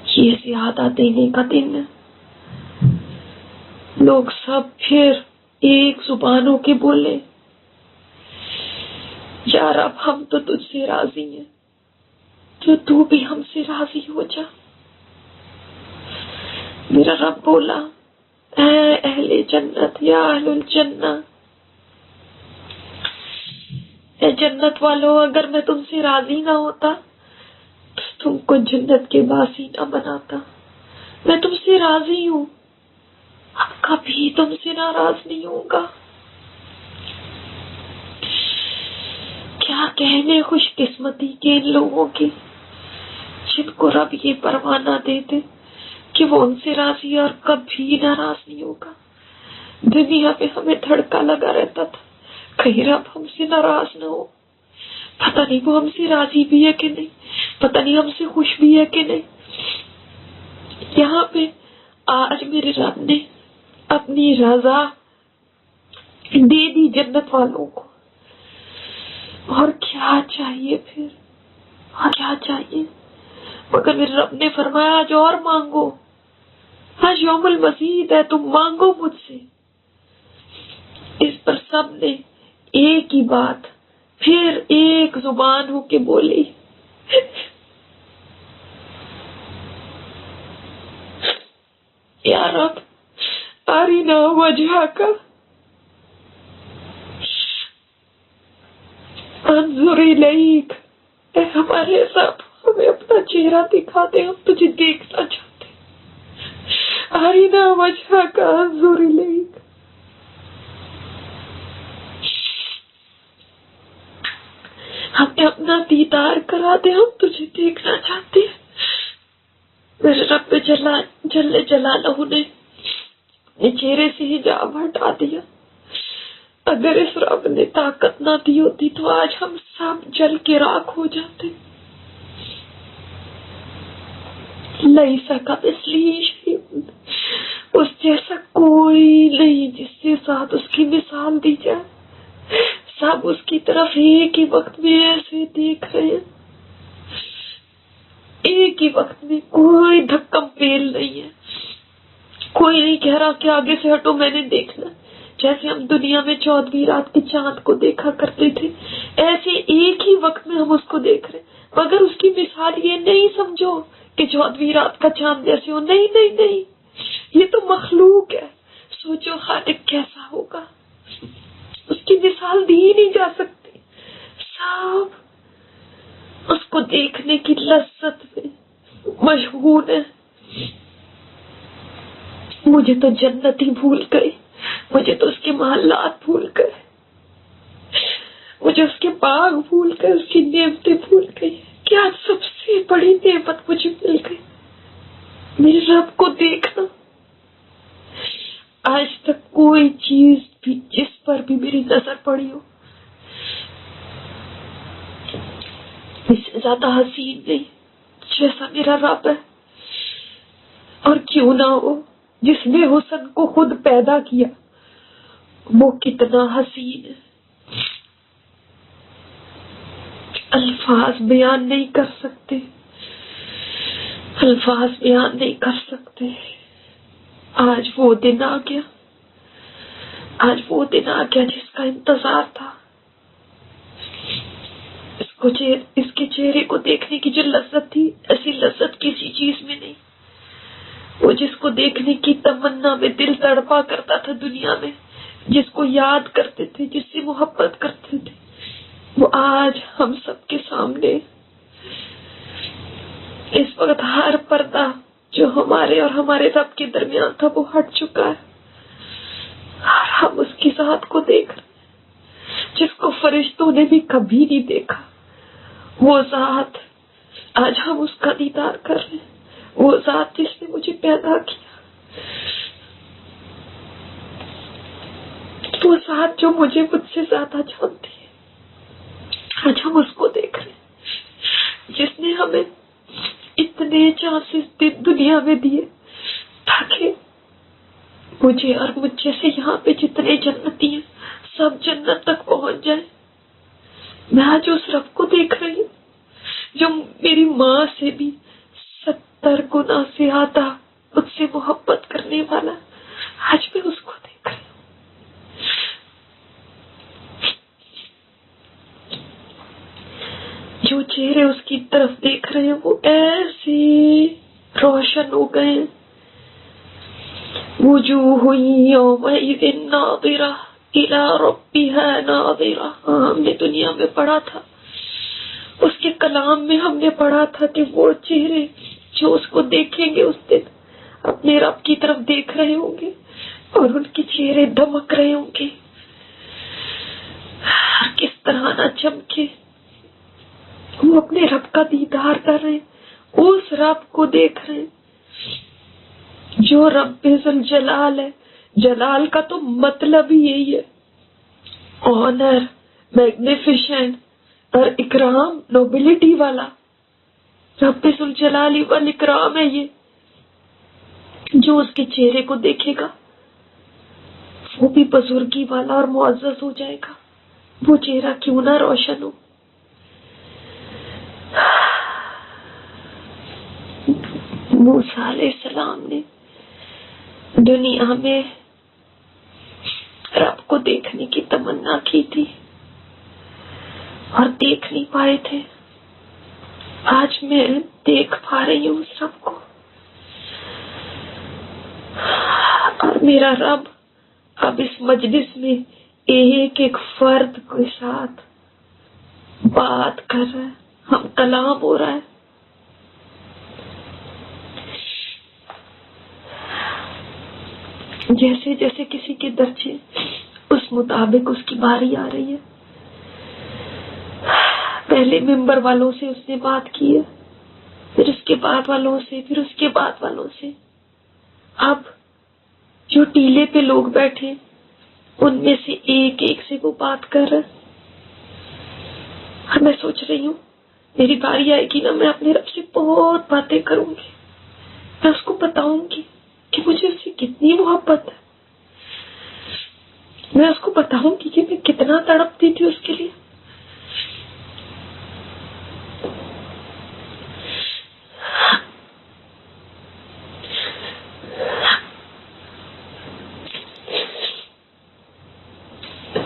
یہ زیادہ دینے کا دن ہے. لوگ سب پھر ایک زبان ہو کے بولے یا رب ہم تو تجھ سے راضی ہیں تو بھی ہم سے راضی ہو جا. میرا رب بولا اے اہل جنت یا اہل الجنہ، اے جنت والو اگر میں تم سے راضی نہ ہوتا تو تم کو جنت کے باسی نہ بناتا. میں تم سے راضی ہوں، اب کبھی تم سے ناراض نہیں ہوں گا. کیا کہنے خوش قسمتی کے ان لوگوں کی جن کو رب یہ پروانہ دیتے کہ وہ ان سے راضی ہے اور کبھی ناراض نہیں ہوگا. دنیا میں ہمیں دھڑکا لگا رہتا تھا کہیں رب ہم سے ناراض نہ ہو، پتہ نہیں وہ ہم سے راضی بھی ہے کہ نہیں، پتہ نہیں ہم سے خوش بھی ہے کہ نہیں. یہاں پہ آج میرے رب نے اپنی رضا دے دی جنت والوں کو، اور کیا چاہیے پھر، اور کیا چاہیے. مگر میرے رب نے فرمایا آج اور مانگو، آج یوم المزید ہے، تم مانگو مجھ سے. اس پر سب نے ایک ہی بات پھر ایک زبان ہو کے بولی یا رب ارینا وجہک انظر الیک، اے ہمارے رب ہمیں اپنا چہرہ دکھا دے، ہم تجھے دیکھنا چاہتے ہیں. ارینا وجہک انظر الیک، ہمیں اپنا دیدار کرا دے، ہم تجھے دیکھنا چاہتے ہیں. میرے رب جل جلالہ نے اپنے چہرے سے حجاب ہٹا دیا. اگر اس رب نے طاقت نہ دی ہوتی تو آج ہم سب جل کے راکھ ہو جاتے. لیس کمثلہ شیء، اس جیسا کوئی نہیں جس کے ساتھ اس کی مثال دی جائے. سب اس کی طرف ایک ہی وقت میں ایسے دیکھ رہے ہیں، ایک ہی وقت میں، کوئی دھکم پیل نہیں ہے، کوئی نہیں کہہ رہا کہ آگے سے ہٹو میں نے دیکھنا. جیسے ہم دنیا میں 14ویں رات کے چاند کو دیکھا کرتے تھے ایسے ایک ہی وقت میں ہم اس کو دیکھ رہے. مگر اس کی مثال یہ نہیں سمجھو کہ 14ویں رات کا چاند جیسے ہو، نہیں نہیں نہیں، یہ تو مخلوق ہے. سوچو خالق کیسا ہوگا، اس کی مثال دی ہی نہیں جا سکتی. سب اس کو دیکھنے کی لذت میں مشغول ہے. مجھے تو جنت ہی بھول گئی، مجھے تو اس کے محلات بھول گئے، مجھے اس کے باغ بھول گئے، اس کی نعمتیں بھول گئی. کیا سب سے بڑی نعمت مجھے مل گئی، میرے رب کو دیکھنا. آج تک کوئی چیز بھی جس پر بھی میری نظر پڑی ہو اس سے زیادہ حسین نہیں جیسا میرا رب ہے. اور کیوں نہ ہو جس نے حسن کو خود پیدا کیا وہ کتنا حسین ہے. الفاظ بیان نہیں کر سکتے، الفاظ بیان نہیں کر سکتے. آج وہ دن آ گیا، آج وہ دن آ گیا جس کا انتظار تھا. اس کے چہرے کو دیکھنے کی جو لذت تھی ایسی لذت کسی چیز میں نہیں. وہ جس کو دیکھنے کی تمنا میں دل تڑپا کرتا تھا دنیا میں، جس کو یاد کرتے تھے، جس سے محبت کرتے تھے، وہ آج ہم سب کے سامنے. اس وقت ہر پردہ جو ہمارے اور ہمارے رب کے درمیان تھا وہ ہٹ چکا ہے اور ہم اس کی ذات کو دیکھ رہے ہیں جس کو فرشتوں نے بھی کبھی نہیں دیکھا. وہ ذات آج ہم اس کا دیدار کر رہے ہیں. وہ ذات جس نے مجھے پیدا کیا، وہ ذات جو مجھے مجھ سے زیادہ جانتی ہے، آج ہم اس کو دیکھ رہے ہیں. جس نے ہمیں اتنے چانسز دنیا میں دیے تاکہ مجھے اور مجھ جیسے یہاں پہ جتنے جنتی ہیں سب جنت تک پہنچ جائیں. میں آج اس رب کو دیکھ رہی ہوں جو میری ماں سے بھی 70 گنا زیادہ مجھ سے محبت کرنے والا. آج میں اس کو دیکھ رہی ہوں. جو چہرے اس کی طرف دیکھ رہے ہیں وہ ایسے روشن ہو گئے. وجوہ یومئذ ناظرہ الی ربها ناظرہ. ہم نے دنیا میں پڑھا تھا، اس کے کلام میں ہم نے پڑھا تھا کہ وہ چہرے جو اس کو دیکھیں گے اس دن اپنے رب کی طرف دیکھ رہے ہوں گے اور ان کے چہرے دمک رہے ہوں گے. کس طرح نہ چمکے، وہ اپنے رب کا دیدار کر رہے ہیں، اس رب کو دیکھ رہے ہیں جو رب ذوالجلال ہے. جلال کا تو مطلب ہی یہی ہے، آنر، میگنیفیشنٹ اور اکرام، نوبلٹی والا. رب ذوالجلال والاکرام ہے یہ. جو اس کے چہرے کو دیکھے گا وہ بھی بزرگی والا اور معزز ہو جائے گا. وہ چہرہ کیوں نہ روشن ہو. موسیٰ علیہ السلام نے دنیا میں رب کو دیکھنے کی تمنا کی تھی اور دیکھ نہیں پائے تھے. آج میں دیکھ پا رہی ہوں اس رب کو، اور میرا رب اب اس مجلس میں ایک ایک فرد کے ساتھ بات کر رہا ہے، ہم کلام ہو رہا ہے. جیسے جیسے کسی کے درجے اس مطابق اس کی باری آ رہی ہے. پہلے ممبر والوں سے اس نے بات کی ہے، پھر اس کے بعد والوں سے، پھر اس کے بعد والوں سے. اب جو ٹیلے پہ لوگ بیٹھے ان میں سے ایک ایک سے وہ بات کر رہا. اور میں سوچ رہی ہوں میری باری آئے گی نا، میں اپنے رب سے بہت باتیں کروں گی. میں اس کو بتاؤں گی کہ مجھے اس سے کتنی محبت ہے. میں اس کو بتاؤں گی کہ میں کتنا تڑپتی تھی اس کے لیے.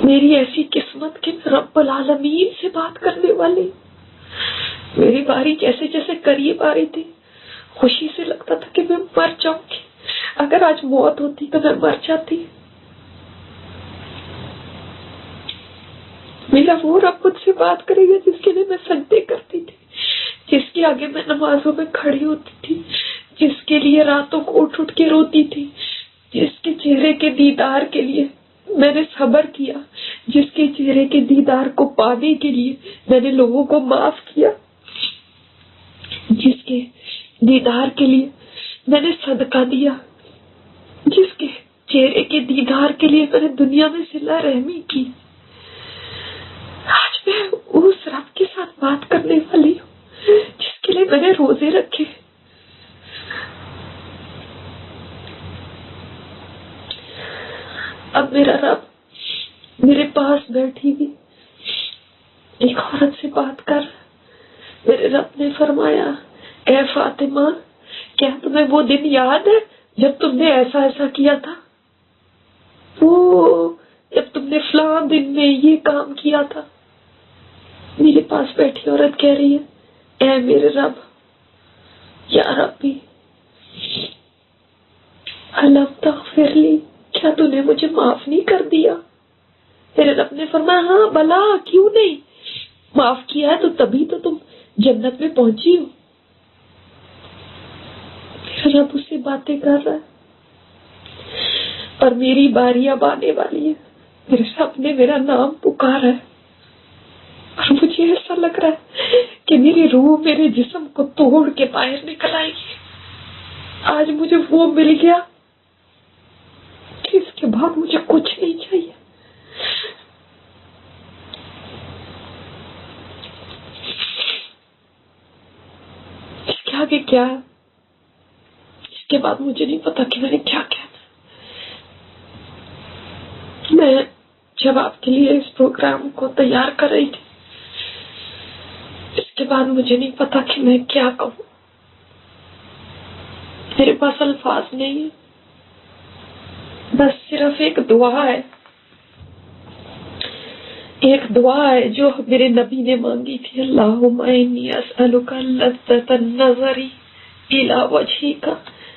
میری ایسی قسمت کہ میں رب العالمین سے بات کرنے والی. میری باری جیسے جیسے قریب آ رہی تھی خوشی سے لگتا تھا کہ میں مر جاؤں گی. اگر آج موت ہوتی تو میں مر جاتی. میرا وہ رب مجھ سے بات کرے گا جس کے لیے میں سجدے کرتی تھی، جس کے آگے میں نمازوں میں کھڑی ہوتی تھی، جس کے لیے راتوں کو اٹھ اٹھ کے روتی تھی، جس کے چہرے کے دیدار کے لیے میں نے صبر کیا، جس کے چہرے کے دیدار کو پانے کے لیے میں نے لوگوں کو معاف کیا، جس کے دیدار کے لیے میں نے صدقہ دیا، جس کے چہرے کے دیدار کے لیے میں نے دنیا میں صلہ رحمی کی. آج میں اس رب کے ساتھ بات کرنے والی ہوں جس کے لیے میں نے روزے رکھے. اب میرا رب میرے پاس بیٹھی ہوئی ایک عورت سے بات کر. میرے رب نے فرمایا، اے فاطمہ، کیا تمہیں وہ دن یاد ہے جب تم نے ایسا ایسا کیا تھا؟ وہ جب تم نے فلاں دن میں یہ کام کیا تھا؟ میرے پاس بیٹھی عورت کہہ رہی ہے، اے میرے رب، یا ربی الم تغفر لی، کیا تو نے مجھے معاف نہیں کر دیا؟ میرے رب نے فرمایا، ہاں بلا، کیوں نہیں معاف کیا ہے، تو تبھی تو تم جنت میں پہنچی ہو. میرا رب اس سے باتیں کر رہا ہے اور میری باری اب آنے والی ہے. میرے رب نے میرا نام پکارا ہے اور مجھے ایسا لگ رہا ہے کہ میری روح میرے جسم کو توڑ کے باہر نکل آئے گی. آج مجھے وہ مل گیا کہ اس کے بعد مجھے کچھ نہیں چاہیے. اس کے آگے کیا ہے، اس کے بعد مجھے نہیں پتا کہ میں نے کیا کہنا. میں جب آپ کے لیے اس پروگرام کو تیار کر رہی تھی، اس کے بعد مجھے نہیں پتا کہ میں کیا کہوں. میرے پاس الفاظ نہیں ہے، بس صرف ایک دعا ہے. ایک دعا ہے جو میرے نبی نے مانگی تھی، اللہم انی اسألک لذۃ النظر الی وجہک.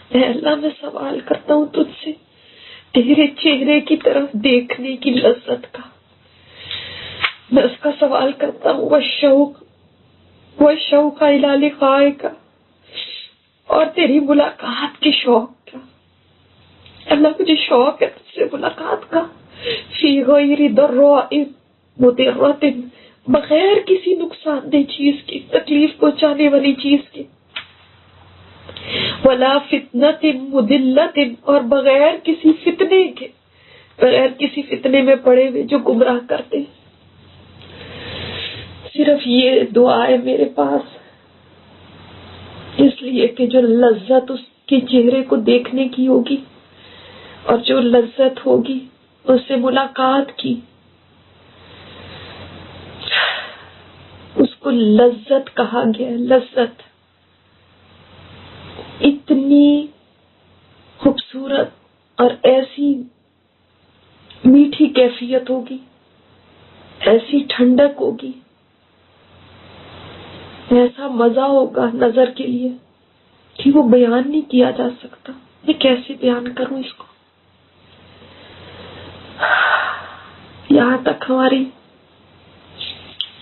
اے اللہ، میں سوال کرتا ہوں تجھ سے تیرے چہرے کی طرف دیکھنے کی لذت کا. میں اس کا سوال کرتا ہوں، والشوق الی لقائک، اور تیری ملاقات کے شوق کا. اللہ، مجھے شوق ہے تجھ سے ملاقات کا. فی غیر ضراء مضرۃ، بغیر کسی نقصان دہ چیز کی، تکلیف پہنچانے والی چیز کی. ولا فتنۃ مضلۃ، اور بغیر کسی فتنے کے، بغیر کسی فتنے میں پڑے ہوئے جو گمراہ کرتے. صرف یہ دعا ہے میرے پاس، اس لیے کہ جو لذت اس کے چہرے کو دیکھنے کی ہوگی اور جو لذت ہوگی اس سے ملاقات کی، اس کو لذت کہا گیا. لذت اتنی خوبصورت اور ایسی میٹھی کیفیت ہوگی، ایسی ٹھنڈک ہوگی، ایسا مزہ ہوگا نظر کے لیے کہ وہ بیان نہیں کیا جا سکتا. میں کیسے بیان کروں اس کو؟ یہاں تک ہماری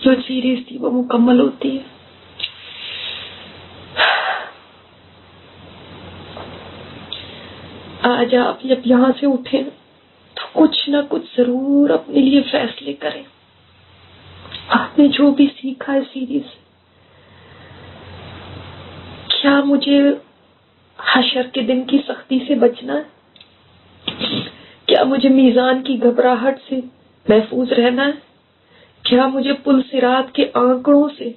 جو سیریز تھی وہ مکمل ہوتی ہے. آج آپ جب یہاں سے اٹھیں تو کچھ نہ کچھ ضرور اپنے لیے فیصلے کریں. آپ نے جو بھی سیکھا ہے سیریز سے، کیا مجھے حشر کے دن کی سختی سے بچنا ہے؟ کیا مجھے میزان کی گھبراہٹ سے محفوظ رہنا ہے؟ کیا مجھے پل صراط کے آنکڑوں سے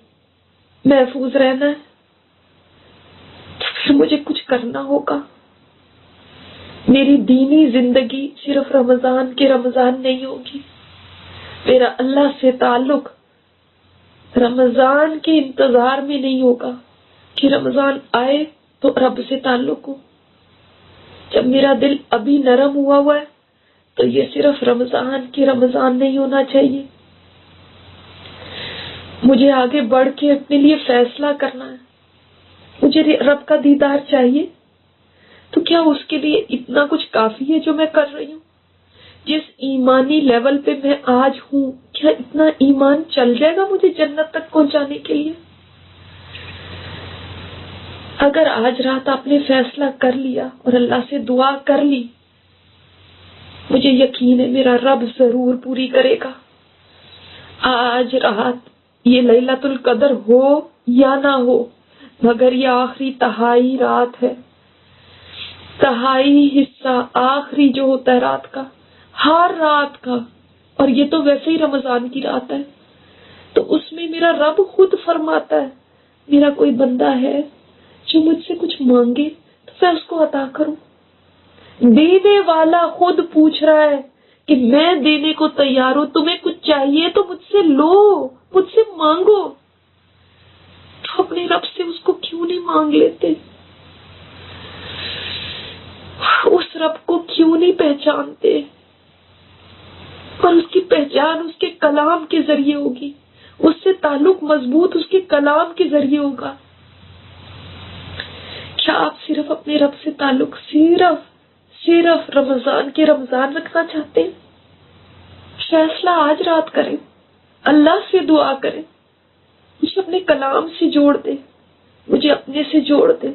محفوظ رہنا ہے؟ تو پھر مجھے کچھ کرنا ہوگا. میری دینی زندگی صرف رمضان کے رمضان نہیں ہوگی. میرا اللہ سے تعلق رمضان کے انتظار میں نہیں ہوگا کہ رمضان آئے تو رب سے تعلق ہو. جب میرا دل ابھی نرم ہوا ہے تو یہ صرف رمضان کے رمضان نہیں ہونا چاہیے. مجھے آگے بڑھ کے اپنے لیے فیصلہ کرنا ہے. مجھے رب کا دیدار چاہیے، تو کیا اس کے لیے اتنا کچھ کافی ہے جو میں کر رہی ہوں؟ جس ایمانی لیول پہ میں آج ہوں، کیا اتنا ایمان چل جائے گا مجھے جنت تک پہنچانے کے لیے؟ اگر آج رات آپ نے فیصلہ کر لیا اور اللہ سے دعا کر لی، مجھے یقین ہے میرا رب ضرور پوری کرے گا. آج رات یہ لیلۃ القدر ہو یا نہ ہو، مگر یہ آخری تہائی رات ہے. تہائی حصہ آخری جو ہوتا ہے رات کا، ہر رات کا، اور یہ تو ویسے ہی رمضان کی رات ہے، تو اس میں میرا رب خود فرماتا ہے میرا کوئی بندہ ہے جو مجھ سے کچھ مانگے تو میں اس کو عطا کروں۔ دینے والا خود پوچھ رہا ہے کہ میں دینے کو تیار ہوں، تمہیں کچھ چاہیے تو مجھ سے لو، مجھ سے مانگو۔ تو اپنے رب سے اس کو کیوں نہیں مانگ لیتے؟ اس رب کو کیوں نہیں پہچانتے؟ اور اس کی پہچان اس کے کلام کے ذریعے ہوگی، اس سے تعلق مضبوط اس کے کلام کے ذریعے ہوگا۔ کیا آپ صرف اپنے رب سے تعلق صرف رمضان کے رمضان رکھنا چاہتے ہیں؟ فیصلہ آج رات کریں، اللہ سے دعا کریں، مجھے اپنے کلام سے جوڑ دے، مجھے اپنے سے جوڑ دے،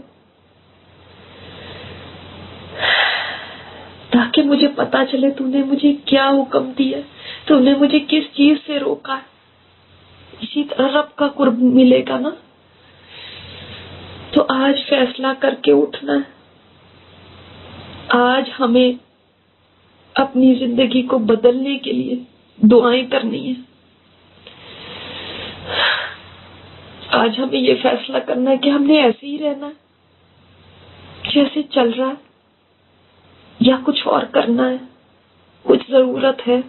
تاکہ مجھے پتا چلے تو نے مجھے کیا حکم دیا، تو نے مجھے کس چیز سے روکا ہے۔ اسی طرح رب کا قرب ملے گا نا۔ تو آج فیصلہ کر کے اٹھنا ہے۔ آج ہمیں اپنی زندگی کو بدلنے کے لیے دعائیں کرنی ہیں۔ آج ہمیں یہ فیصلہ کرنا ہے کہ ہم نے ایسے ہی رہنا ہے جیسے چل رہا ہے، یا کچھ اور کرنا ہے، کچھ ضرورت ہے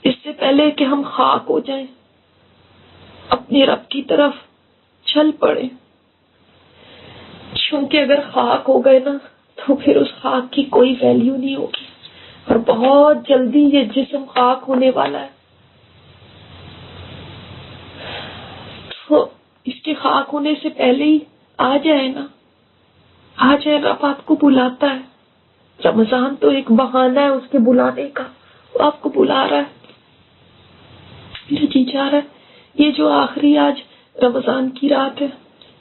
اس سے پہلے کہ ہم خاک ہو جائیں، اپنے رب کی طرف چل پڑے۔ کیونکہ اگر خاک ہو گئے نا تو پھر اس خاک کی کوئی ویلیو نہیں ہوگی، اور بہت جلدی یہ جسم خاک ہونے والا ہے۔ تو اس کے خاک ہونے سے پہلے ہی آ جائے نا، آ جائے۔ رب آپ کو بلاتا ہے۔ رمضان تو ایک بہانہ ہے اس کے بلانے کا، وہ آپ کو بلا رہا ہے۔ میرا جی چاہ رہا ہے یہ جو آخری آج رمضان کی رات ہے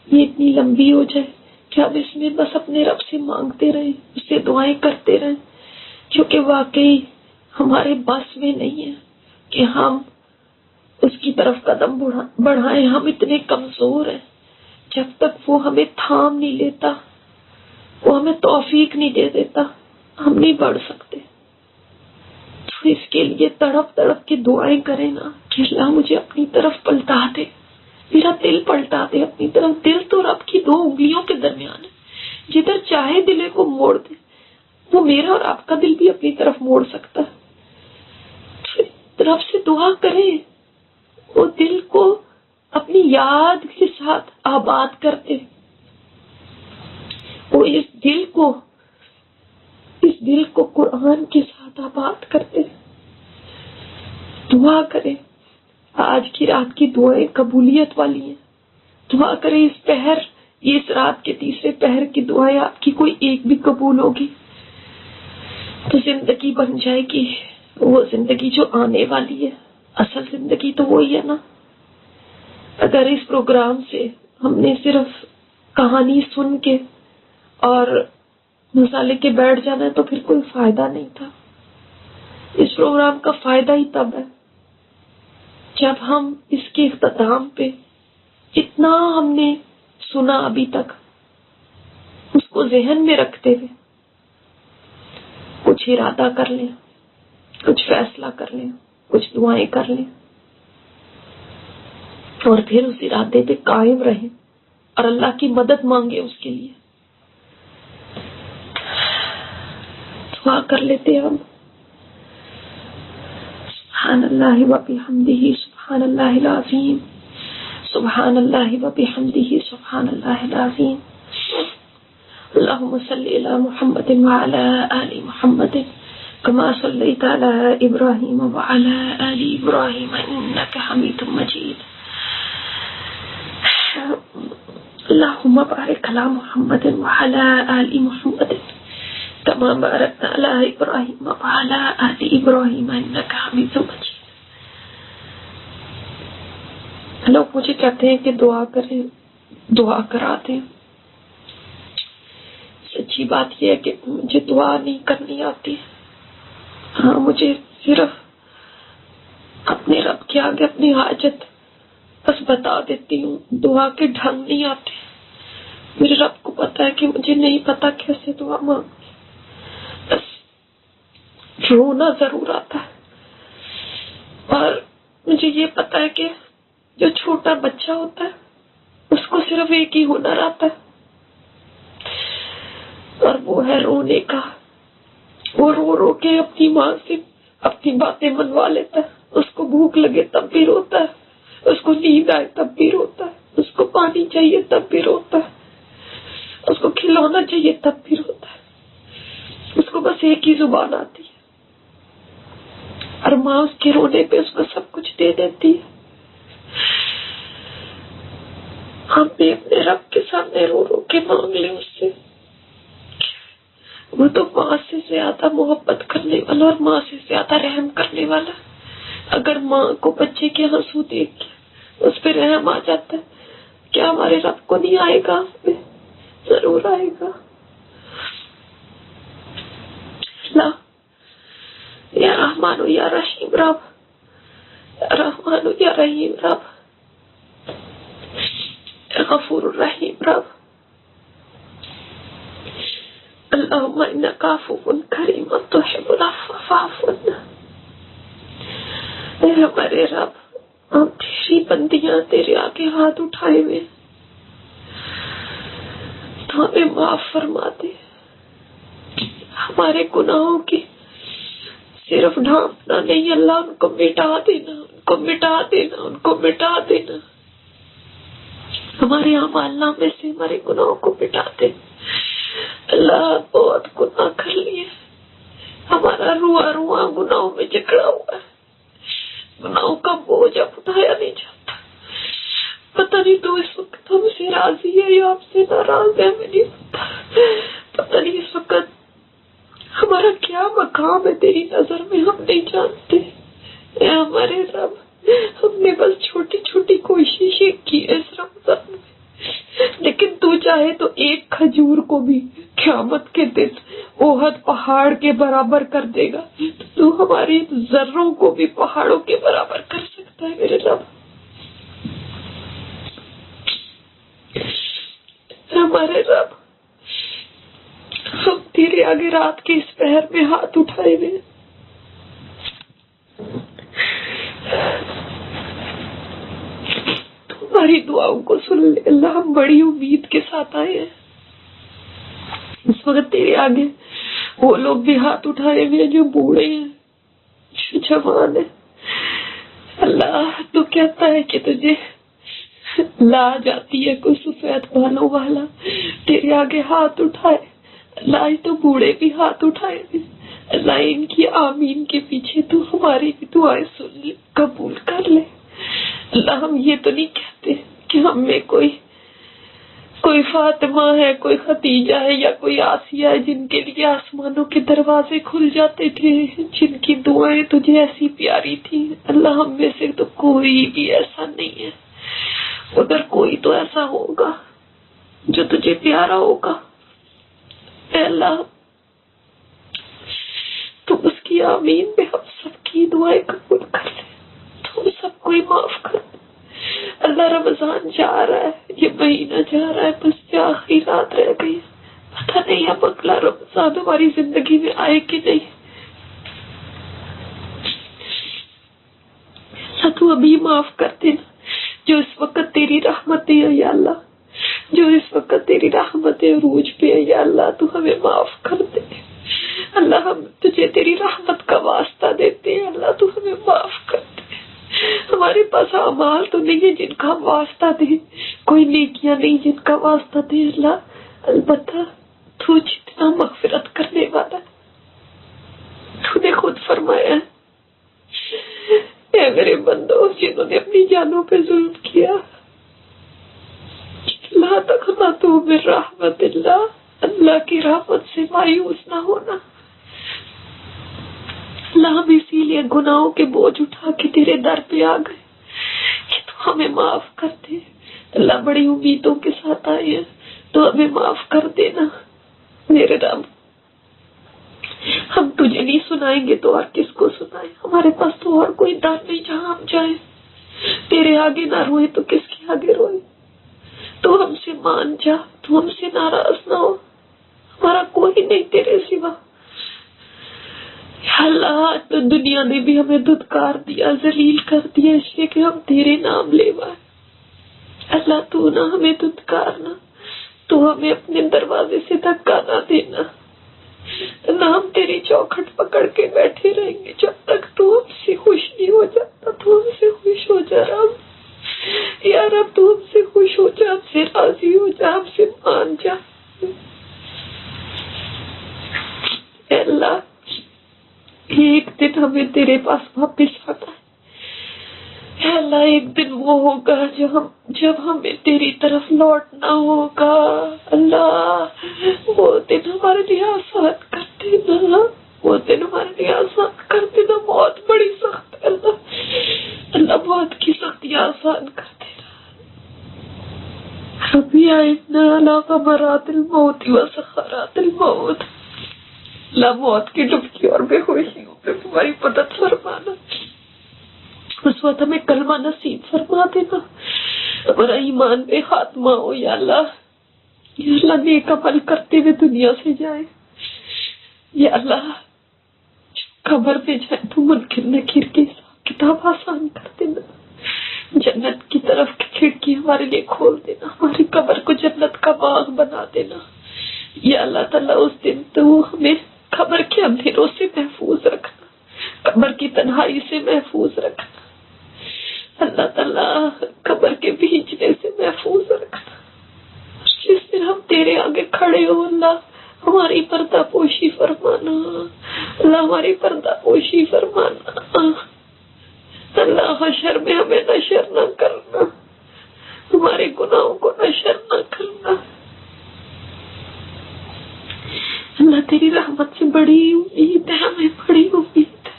یہ اتنی لمبی ہو جائے کہ اب اس میں بس اپنے رب سے مانگتے رہیں، اس سے دعائیں کرتے رہیں، کیونکہ واقعی ہمارے بس میں نہیں ہے کہ ہم اس کی طرف قدم بڑھائیں۔ ہم اتنے کمزور ہیں، جب تک وہ ہمیں تھام نہیں لیتا، وہ ہمیں توفیق نہیں دے دیتا، ہم نہیں بڑھ سکتے۔ تو اس کے لیے تڑپ تڑپ کے دعائیں کریں نا کہ اللہ مجھے اپنی طرف پلٹا دے، میرا دل پلٹا دے اپنی طرف۔ دل تو رب کی 2 انگلیوں کے درمیان ہے، جدھر چاہے دلے کو موڑ دے، وہ میرا اور آپ کا دل بھی اپنی طرف موڑ سکتا ہے۔ رب سے دعا کریں، وہ دل کو اپنی یاد کے ساتھ آباد کرتے، وہ اس دل کو قرآن کے ساتھ آباد کرتے۔ دعا کریں، آج کی رات کی دعائیں قبولیت والی ہیں۔ دعا کریں اس رات کے تیسرے پہر کی دعائیں آپ کی کوئی ایک بھی قبول ہوگی تو زندگی بن جائے گی، وہ زندگی جو آنے والی ہے۔ اصل زندگی تو وہی ہے نا۔ اگر اس پروگرام سے ہم نے صرف کہانی سن کے اور مسالے کے بیٹھ جانا ہے تو پھر کوئی فائدہ نہیں تھا۔ اس پروگرام کا فائدہ ہی تب ہے جب ہم اس کے اختتام پہ اتنا ہم نے سنا ابھی تک، اس کو ذہن میں رکھتے ہوئے کچھ ارادہ کر لیں، کچھ فیصلہ کر لیں، کچھ دعائیں کر لیں، اور پھر اس ارادے پہ قائم رہیں اور اللہ کی مدد مانگے اس کے لیے۔ دعا کر لیتے ہیں ہم۔ سبحان اللہ و بحمدہ سبحان اللہ العظیم، سبحان اللہ و بحمدہ سبحان اللہ العظیم۔ اللہم صلی علی محمد وعلی آل محمد کما صلیت علی ابراہیم وعلی آل ابراہیم انک حمید مجید۔ اللہم بارک علی محمد وعلی آل محمد کما بارکت علی ابراہیم وعلی آل ابراہیم انک حمید مجید۔ لوگ مجھے کہتے ہیں کہ دعا کریں، دعا کراتے ہیں۔ سچی بات یہ ہے کہ مجھے دعا نہیں کرنی آتی۔ ہاں، مجھے صرف اپنے رب کے آگے اپنی حاجت بس بتا دیتی ہوں، دعا کے ڈھنگ نہیں آتے۔ میرے رب کو پتا ہے کہ مجھے نہیں پتا کیسے دعا مانگنی۔ رونا ضرور آتا ہے، اور مجھے یہ پتا ہے کہ جو چھوٹا بچہ ہوتا ہے اس کو صرف ایک ہی ہنر آتا ہے، اور وہ ہے رونے کا۔ وہ رو رو کے اپنی ماں سے اپنی باتیں منوا لیتا ہے، اس کو بھوک لگے تب بھی روتا ہے، اس کو نیند آئے تب بھی روتا ہے، اس کو پانی چاہیے تب بھی روتا ہے، اس کو کھلونا چاہیے تب بھی روتا ہے۔ اس کو بس ایک ہی زبان آتی ہے، اور ماں اس کے رونے پہ اس کو سب کچھ دے دیتی ہے۔ ہم بھی اپنے رب کے سامنے رو رو کے مانگ لیں اس سے، وہ تو ماں سے زیادہ محبت کرنے والا اور ماں سے زیادہ رحم کرنے والا۔ اگر ماں کو بچے کے آنسو دیکھ کے اس پہ رحم آ جاتا ہے، کیا ہمارے رب کو نہیں آئے گا؟ ضرور آئے گا۔ اللہ یا رحمان یا رحیم رب، یا رحمان یا رحیم رب، یا غفور الرحیم رب، اللہم انک عفو کریم تحب العفو فاعف عنا۔ اے ہمارے رب، ہم تیری بندیاں تیرے آگے ہاتھ اٹھائے ہوئے، تو ہمیں معاف فرما دے۔ ہمارے گناہوں کی صرف ڈھانپنا نہیں، اللہ ان کو مٹا دینا، ان کو مٹا دینا، ان کو مٹا دینا۔ ہمارے اعمال نامے سے ہمارے گناہوں کو مٹا دے۔ اللہ بہت گناہ کر لیے، ہمارا رواں رواں گناہوں میں جکڑا ہوا ہے، گناہوں کا بوجھ اب اٹھایا نہیں جاتا۔ پتہ نہیں تو اس وقت ہم سے راضی ہے یا آپ سے ناراض ہے، ہمیں نہیں پتا۔ پتہ نہیں اس وقت ہمارا کیا مقام ہے تیری نظر میں، ہم نہیں جانتے۔ اے ہمارے رب، ہم نے بس چھوٹی چھوٹی کوششیں کی اس رمضان میں، لیکن تو چاہے تو ایک کھجور کو بھی قیامت کے دن احد پہاڑ کے برابر کر دے گا، تو ہماری ذروں کو بھی پہاڑوں کے برابر کر سکتا ہے میرے رب۔ ہمارے رب، ہم تیرے آگے رات کے اس پہر میں ہاتھ اٹھائے ہوئے، تمہاری دعاؤں کو سن لے اللہ۔ ہم بڑی امید کے ساتھ آئے ہیں اس وقت تیرے آگے، وہ لوگ بھی ہاتھ اٹھائے ہوئے جو بوڑھے ہیں، جو جوان ہیں۔ اللہ تو کہتا ہے کہ تجھے لا جاتی ہے کوئی سفید بالوں والا تیرے آگے ہاتھ اٹھائے، اللہ تو بوڑھے بھی ہاتھ اٹھائے ہوئے۔ اللہ ان کی آمین کے پیچھے تو ہماری بھی دعائیں سن لے، قبول کر لے۔ اللہ ہم یہ تو نہیں کہتے کہ ہم میں کوئی فاطمہ ہے، کوئی خدیجہ ہے یا کوئی آسیہ ہے جن کے لیے آسمانوں کے دروازے کھل جاتے تھے، جن کی دعائیں تجھے ایسی پیاری تھی۔ اللہ ہم میں سے تو کوئی بھی ایسا نہیں ہے، ادھر کوئی تو ایسا ہوگا جو تجھے پیارا ہوگا۔ اے اللہ تو اس کی آمین میں ہم سب کی دعائیں قبول کر لے، تو ہم سب کو ہی معاف کر دے۔ اللہ رمضان جا رہا ہے، یہ مہینہ جا رہا ہے، بس یہ آخری رات رہ گئی ہے، پتہ نہیں اب اگلا رمضان ہماری زندگی میں آئے کہ نہیں۔ اللہ تو ابھی معاف کر دینا، جو اس وقت تیری رحمتیں ہیں یا اللہ، جو اس وقت تیری رحمتیں عروج پہ ہیں یا اللہ، تو ہمیں معاف کر دے۔ اللہ ہم تجھے تیری رحمت کا واسطہ دیتے ہیں، اللہ تو ہمیں معاف کر دے۔ ہمارے پاس اعمال تو نہیں ہے جن کا ہم واسطہ دیں، کوئی نیکیاں نہیں جن کا واسطہ دیں اللہ، البتہ تو جتنا مغفرت کرنے والا، تو نے خود فرمایا ہے، اے میرے بندو جنہوں نے اپنی جانوں پہ ظلم کیا، لا تقنطوا من رحمت اللہ، اللہ کی رحمت سے مایوس نہ ہونا۔ اللہ ہم اسی لیے گناہوں کے بوجھ اٹھا کے تیرے در پہ آ گئے کہ تو ہمیں معاف کر دے۔ اللہ بڑی امیدوں کے ساتھ آئے ہیں، تو ہمیں معاف کر دینا میرے رب۔ ہم تجھے نہیں سنائیں گے تو اور کس کو سنائیں؟ ہمارے پاس تو اور کوئی در نہیں جہاں ہم جائیں۔ تیرے آگے نہ روئے تو کس کے آگے روئے؟ تو ہم سے مان جا، تو ہم سے ناراض نہ ہو، ہمارا کوئی نہیں تیرے سوا۔ یا اللہ تو دنیا نے بھی ہمیں دھتکار دیا، ذلیل کر دیا اس لیے کہ ہم تیرے نام لیوائے۔ اللہ تو نہ ہمیں دھتکارنا، تو ہمیں اپنے دروازے سے دھکا نہ دینا، نہ ہم تیری چوکھٹ پکڑ کے بیٹھے رہیں گے جب تک تو ہم سے خوش نہیں ہو جاتا۔ تو ہم سے خوش ہو جا رب، یا رب تو ہم سے خوش ہو جا، ہم سے راضی ہو جا، ہم سے مان جا۔ اے اللہ ایک دن ہمیں تیرے پاس واپس آنا ہے، اے اللہ ایک دن وہ ہوگا جب ہمیں تیری طرف لوٹنا ہوگا۔ اللہ وہ دن ہمارے لیے آسان کر دینا، وہ دن ہمارے لیے آسان کر دینا، بہت بڑی سخت ہے اللہ، اللہ بہت کی سختیاں آسان کر دینا۔ ربی آئنا علی غمرات الموت و سخرات الموت، اللہ موت کی ڈبکی اور بے ہوشیوں پہ تمہاری مدد فرمانا، اس وقت ہمیں کلمہ نصیب فرما دینا، ہمارا ایمان بے خاتمہ ہو یا اللہ، یا اللہ نیک عمل کرتے ہوئے دنیا سے جائے، یا اللہ قبر میں جائے تو منکر نکیر کے حساب کتاب آسان کر دینا، جنت کی طرف کی کھڑکی ہمارے لیے کھول دینا، ہماری قبر کو جنت کا باغ بنا دینا۔ یا اللہ تعالیٰ اس دن تو ہمیں قبر کے اندھیروں سے محفوظ رکھنا، قبر کی تنہائی سے محفوظ رکھنا، اللہ تعالیٰ قبر کے بھیجنے سے محفوظ رکھنا، جس دن ہم تیرے آگے کھڑے ہو اللہ ہماری پردہ پوشی فرمانا، اللہ ہماری پردہ پوشی فرمانا، اللہ حشر میں ہمیں نشر نہ کرنا، ہمارے گناہوں کو نشر نہ کرنا۔ اللہ تیری رحمت سے بڑی امید ہے، ہمیں بڑی امید ہے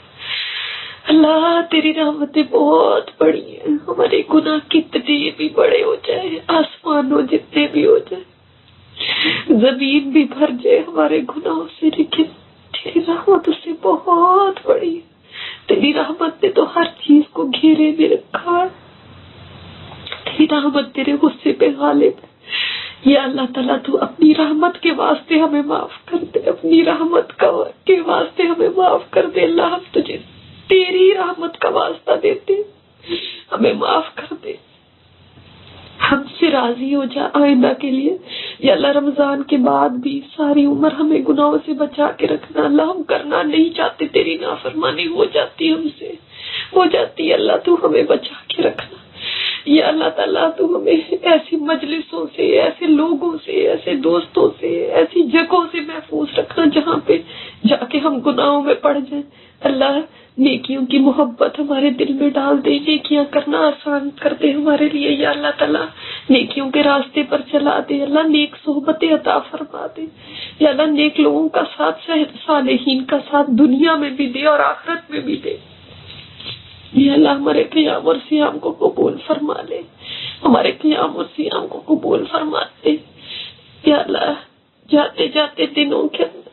اللہ، تیری رحمتیں بہت بڑی ہیں، ہمارے گناہ کتنے بھی بڑے ہو جائے، آسمانوں جتنے بھی ہو جائے، زمین بھی بھر جائے ہمارے گناہوں سے، لیکن تیری رحمت اس سے بہت بڑی ہے۔ تیری رحمت نے تو ہر چیز کو گھیرے میں رکھا ہے، تیری رحمت تیرے غصے پہ غالب ہے۔ یا اللہ تعالیٰ تو اپنی رحمت کے واسطے ہمیں معاف کر دے، اپنی رحمت کے واسطے ہمیں معاف کر دے اللہ، ہم تجھے تیری رحمت کا واسطہ دیتے، ہمیں معاف کر دے، ہم سے راضی ہو جا آئندہ کے لیے۔ یا اللہ رمضان کے بعد بھی ساری عمر ہمیں گناہوں سے بچا کے رکھنا، اللہ ہم کرنا نہیں چاہتے، تیری نافرمانی ہو جاتی ہم سے ہو جاتی، اللہ تو ہمیں بچا کے رکھنا۔ یا اللہ تعالیٰ تو ہمیں ایسی مجلسوں سے، ایسے لوگوں سے، ایسے دوستوں سے، ایسی جگہوں سے محفوظ رکھنا جہاں پہ جا کے ہم گناہوں میں پڑ جائیں۔ اللہ نیکیوں کی محبت ہمارے دل میں ڈال دے، نیکیاں کرنا آسان کر دے ہمارے لیے، یا اللہ تعالیٰ نیکیوں کے راستے پر چلا دے، اللہ نیک صحبتیں عطا فرما دے، یا اللہ نیک لوگوں کا ساتھ، صالحین کا ساتھ دنیا میں بھی دے اور آخرت میں بھی دے۔ یا اللہ ہمارے قیام اور سیام کو قبول فرما لے، ہمارے قیام اور سیام کو قبول فرما لے۔ یا اللہ جاتے جاتے دنوں کے اندر،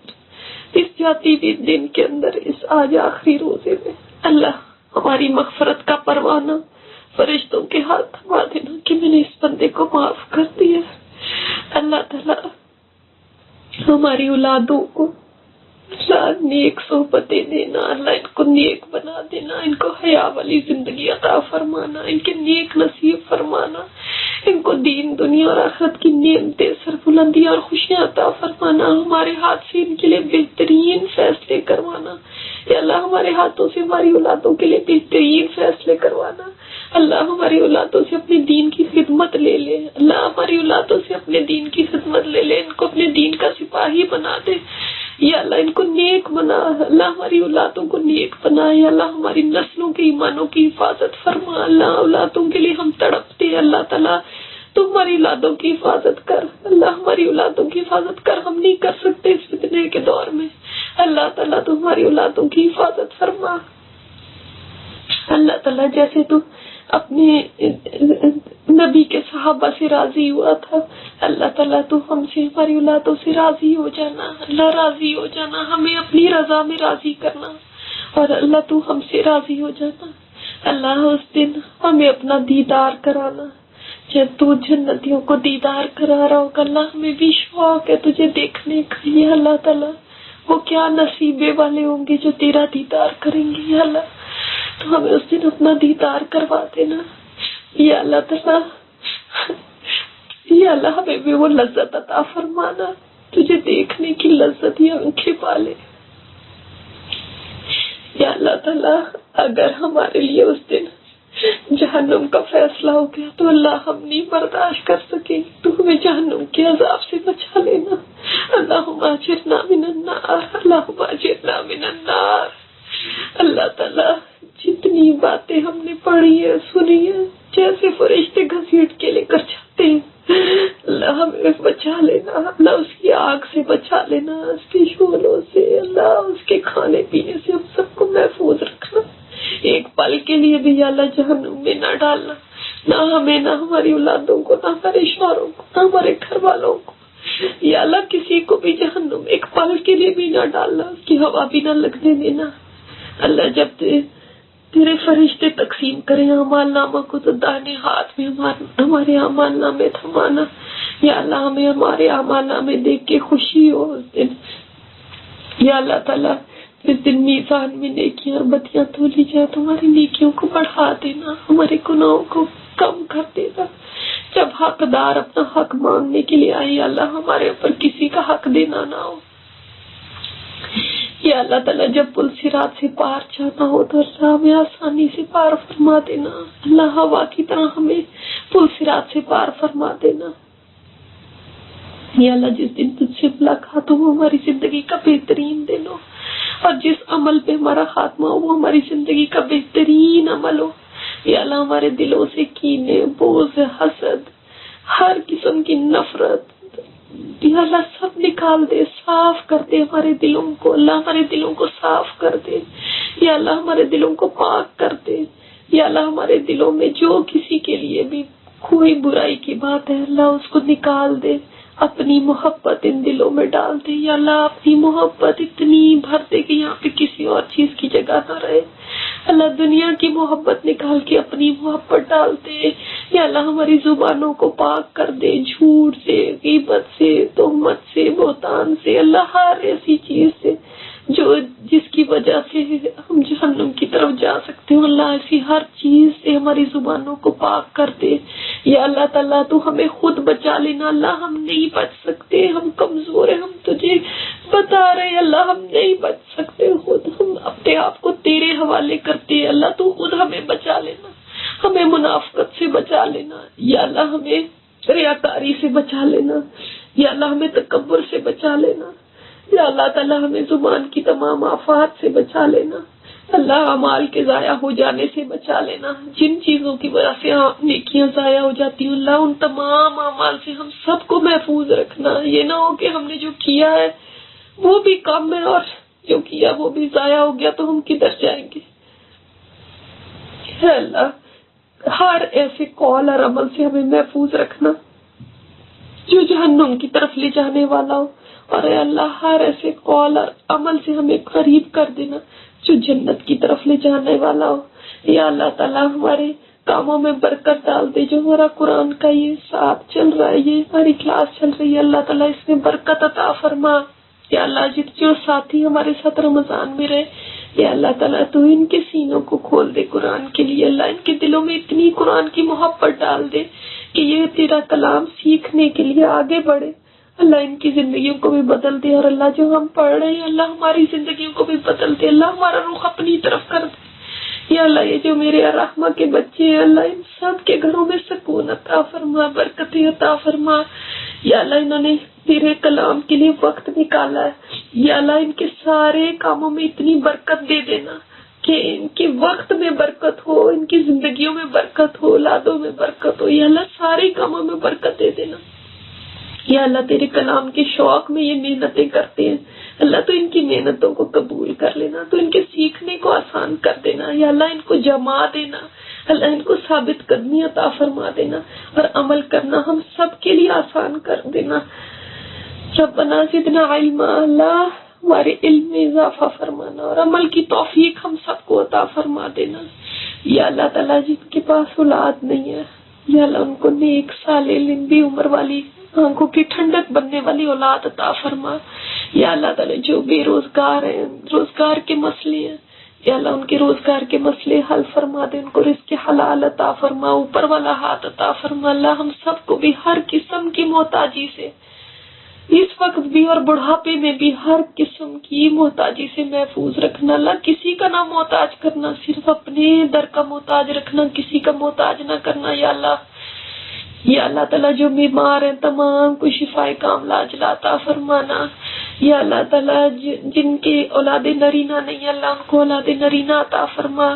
اس جاتی بھی دن کے اندر، اس آج آخری روزے میں اللہ ہماری مغفرت کا پروانہ فرشتوں کے ہاتھ تھما دینا کہ میں نے اس بندے کو معاف کر دیا۔ اللہ تعالیٰ ہماری اولادوں کو اللہ نیک صحبتیں دینا، اللہ ان کو نیک بنا دینا، ان کو حیا والی زندگی عطا فرمانا، ان کے نیک نصیب فرمانا، ان کو دین دنیا اور آخرت کی نعمتیں، سربلندیاں اور خوشیاں عطا فرمانا، ہمارے ہاتھ سے ان کے لیے بہترین فیصلے کروانا، یا اللہ ہمارے ہاتھوں سے ہماری اولادوں کے لیے بہترین فیصلے کروانا، اللہ ہماری اولادوں سے اپنے دین کی خدمت لے لے، اللہ ہماری اولادوں سے اپنے دین کی خدمت لے لے، ان کو اپنے دین کا سپاہی بنا دے، یا اللہ ان کو نیک بنا، اللہ ہماری اولادوں کو نیک بنا، یا اللہ ہماری نسلوں کے ایمانوں کی حفاظت فرما، اللہ اولادوں کے لیے ہم تڑپتے، اللہ تعالیٰ تو ہماری اولادوں کی حفاظت کر، اللہ ہماری اولادوں کی حفاظت کر، ہم نہیں کر سکتے اس فتنے کے دور میں، اللہ تعالیٰ تو ہماری اولادوں کی حفاظت فرما، اللہ تعالیٰ جیسے تو اپنے نبی کے صحابہ سے راضی ہوا تھا، اللہ تعالیٰ تو ہم سے، ہماری اولادوں سے راضی ہو جانا، اللہ راضی ہو جانا، ہمیں اپنی رضا میں راضی کرنا، اور اللہ تو ہم سے راضی ہو جانا، اللہ اس دن ہمیں اپنا دیدار کرانا، جب تو جنتیوں کو دیدار کرا رہا ہوگا، اللہ ہمیں بھی شوق ہے تجھے دیکھنے کا، یا اللہ تعالیٰ وہ کیا نصیبے والے ہوں گے جو تیرا دیدار کریں گے یا اللہ. تو ہمیں اس دن اپنا دیدار کروا دینا یا اللہ تعالیٰ. یا اللہ ہمیں بھی وہ لذت عطا فرمانا تجھے دیکھنے کی لذت یا آنکھیں پالے. یا اللہ تعالیٰ اگر ہمارے لیے اس دن جہنم کا فیصلہ ہو گیا تو اللہ ہم نہیں برداشت کر سکیں. تو ہمیں جہنم کے عذاب سے بچا لینا. اللہم اجرنا من النار، اللہم اجرنا من النار. اللہ تعالیٰ جتنی باتیں ہم نے پڑھی ہے سنی ہے جیسے فرشتے گھسیٹ کے لے کر جاتے ہیں، اللہ ہمیں بچا لینا. اللہ اس کی آگ سے بچا لینا، اس کے شعلوں سے، اللہ اس کے کھانے پینے سے ہم سب کو محفوظ رکھنا. ایک پل کے لیے بھی یا اللہ جہنم میں نہ ڈالنا، نہ ہمیں، نہ ہماری اولادوں کو، نہ ہمارے شوہروں کو، نہ ہمارے گھر والوں کو. یا اللہ کسی کو بھی جہنم ایک پل کے لیے بھی نہ ڈالنا، اس کی ہوا بھی نہ لگنے دینا. اللہ جب تیرے فرشتے تقسیم کریں اعمال نامہ کو تو دانے ہاتھ میں ہمارے اعمال نامے تھمانا. یا اللہ ہمیں ہمارے اعمال نامے دیکھ کے خوشی ہو اس دن. یا اللہ تعالیٰ جس دن میزان میں نیکیاں اور بدیاں تولی جائے تو ہماری نیکیوں کو بڑھا دینا، ہمارے گناہوں کو کم کر دینا. جب حقدار اپنا حق مانگنے کے لیے آئے اللہ ہمارے اوپر کسی کا حق دینا نہ ہو. یا اللہ تعالیٰ جب پل صراط سے پار جانا ہو تو اللہ ہمیں آسانی سے پار فرما دینا. اللہ ہوا کی طرح ہمیں پل صراط سے پار فرما دینا. یا اللہ جس دن تجھ سے ملاقات ہو وہ ہماری زندگی کا بہترین دن ہو، اور جس عمل پہ ہمارا خاتمہ ہو وہ ہماری زندگی کا بہترین عمل ہو. یا اللہ ہمارے دلوں سے کینے، بغض، حسد، ہر قسم کی نفرت یا اللہ سب نکال دے، صاف کر دے ہمارے دلوں کو. اللہ ہمارے دلوں کو صاف کر دے. یا اللہ ہمارے دلوں کو پاک کر دے. یا اللہ ہمارے دلوں میں جو کسی کے لیے بھی کوئی برائی کی بات ہے اللہ اس کو نکال دے، اپنی محبت ان دلوں میں ڈال دے. یا اللہ اپنی محبت اتنی بھر دے کہ یہاں پہ کسی اور چیز کی جگہ نہ رہے. اللہ دنیا کی محبت نکال کے اپنی محبت ڈال دے. یا اللہ ہماری زبانوں کو پاک کر دے جھوٹ سے، غیبت سے، تہمت سے، بہتان سے، اللہ ہر ایسی چیز سے جس کی وجہ سے ہم جہنم کی طرف جا سکتے ہوں. اللہ ایسی ہر چیز سے ہماری زبانوں کو پاک کر دے. یا اللہ تعالیٰ تو ہمیں خود بچا لینا. اللہ ہم نہیں بچ سکتے، ہم کمزور ہیں، ہم تجھے بتا رہے اللہ ہم نہیں بچ سکتے. خود ہم اپنے آپ کو تیرے حوالے کرتے ہیں. اللہ تو خود ہمیں بچا لینا، ہمیں منافقت سے بچا لینا. یا اللہ ہمیں ریاکاری سے بچا لینا. یا اللہ ہمیں تکبر سے بچا لینا. یا اللہ تعالیٰ ہمیں زبان کی تمام آفات سے بچا لینا. اللہ اعمال کے ضائع ہو جانے سے بچا لینا. جن چیزوں کی وجہ سے نیکیاں ضائع ہو جاتی ہیں اللہ ان تمام اعمال سے ہم سب کو محفوظ رکھنا. یہ نہ ہو کہ ہم نے جو کیا ہے وہ بھی کم ہے اور جو کیا وہ بھی ضائع ہو گیا تو ہم کدھر جائیں گے. اے اللہ ہر ایسے قول اور عمل سے ہمیں محفوظ رکھنا جو جہنم کی طرف لے جانے والا ہو، اور اے اللہ ہر ایسے قول اور عمل سے ہمیں قریب کر دینا جو جنت کی طرف لے جانے والا ہو. یا اللہ تعالیٰ ہمارے کاموں میں برکت ڈال دے. جو ہمارا قرآن کا یہ ساتھ چل رہا ہے، یہ ہماری کلاس چل رہی ہے، اللہ تعالیٰ اس میں برکت عطا فرما. یا اللہ جو ساتھی ہمارے ساتھ رمضان میں رہے، یا اللہ تعالیٰ تو ان کے سینوں کو کھول دے قرآن کے لیے. اللہ ان کے دلوں میں اتنی قرآن کی محبت ڈال دے کہ یہ تیرا کلام سیکھنے کے لیے آگے بڑھے. اللہ ان کی زندگیوں کو بھی بدل دے، اور اللہ جو ہم پڑھ رہے ہیں اللہ ہماری زندگیوں کو بھی بدل دے. اللہ ہمارا رخ اپنی طرف کر دے. یا اللہ یہ جو میرے رحمہ کے بچے ہیں اللہ ان سب کے گھروں میں سکون عطا فرما، برکتیں عطا فرما. یا اللہ انہوں نے تیرے کلام کے لیے وقت نکالا ہے. یا اللہ ان کے سارے کاموں میں اتنی برکت دے دینا کہ ان کے وقت میں برکت ہو، ان کی زندگیوں میں برکت ہو، اولادوں میں برکت ہو. یا اللہ سارے کاموں میں برکت دے دینا. یا اللہ تیرے کلام کے شوق میں یہ محنتیں کرتے ہیں اللہ تو ان کی محنتوں کو قبول کر لینا، تو ان کے سیکھنے کو آسان کر دینا. یا اللہ ان کو جما دینا، اللہ ان کو ثابت قدمی عطا فرما دینا، اور عمل کرنا ہم سب کے لیے آسان کر دینا. ربنا زدنا علما، اللہ ہمارے علم میں اضافہ فرمانا اور عمل کی توفیق ہم سب کو عطا فرما دینا. یا اللہ تعالیٰ جن کے پاس اولاد نہیں ہے یا اللہ ان کو نیک صالح لمبی عمر والی آنکھوں کی ٹھنڈک بننے والی اولاد عطا فرما. یا اللہ تعالیٰ جو بے روزگار ہیں، روزگار کے مسئلے ہیں، یا اللہ ان کے روزگار کے مسئلے حل فرما دے، ان کو رزق حلال عطا فرما، اوپر والا ہاتھ عطا فرما۔ اللہ ہم سب کو بھی ہر قسم کی محتاجی سے اس وقت بھی اور بڑھاپے میں بھی ہر قسم کی محتاجی سے محفوظ رکھنا۔ اللہ کسی کا نہ محتاج کرنا، صرف اپنے در کا محتاج رکھنا، کسی کا محتاج نہ کرنا۔ یا اللہ تعالیٰ جو بیمار ہیں تمام کو شفائے کاملہ عاجلہ عطا فرمانا۔ یا اللہ تعالیٰ جن کے اولاد نرینہ نہیں، اللہ ان کو اولاد نرینہ عطا فرما۔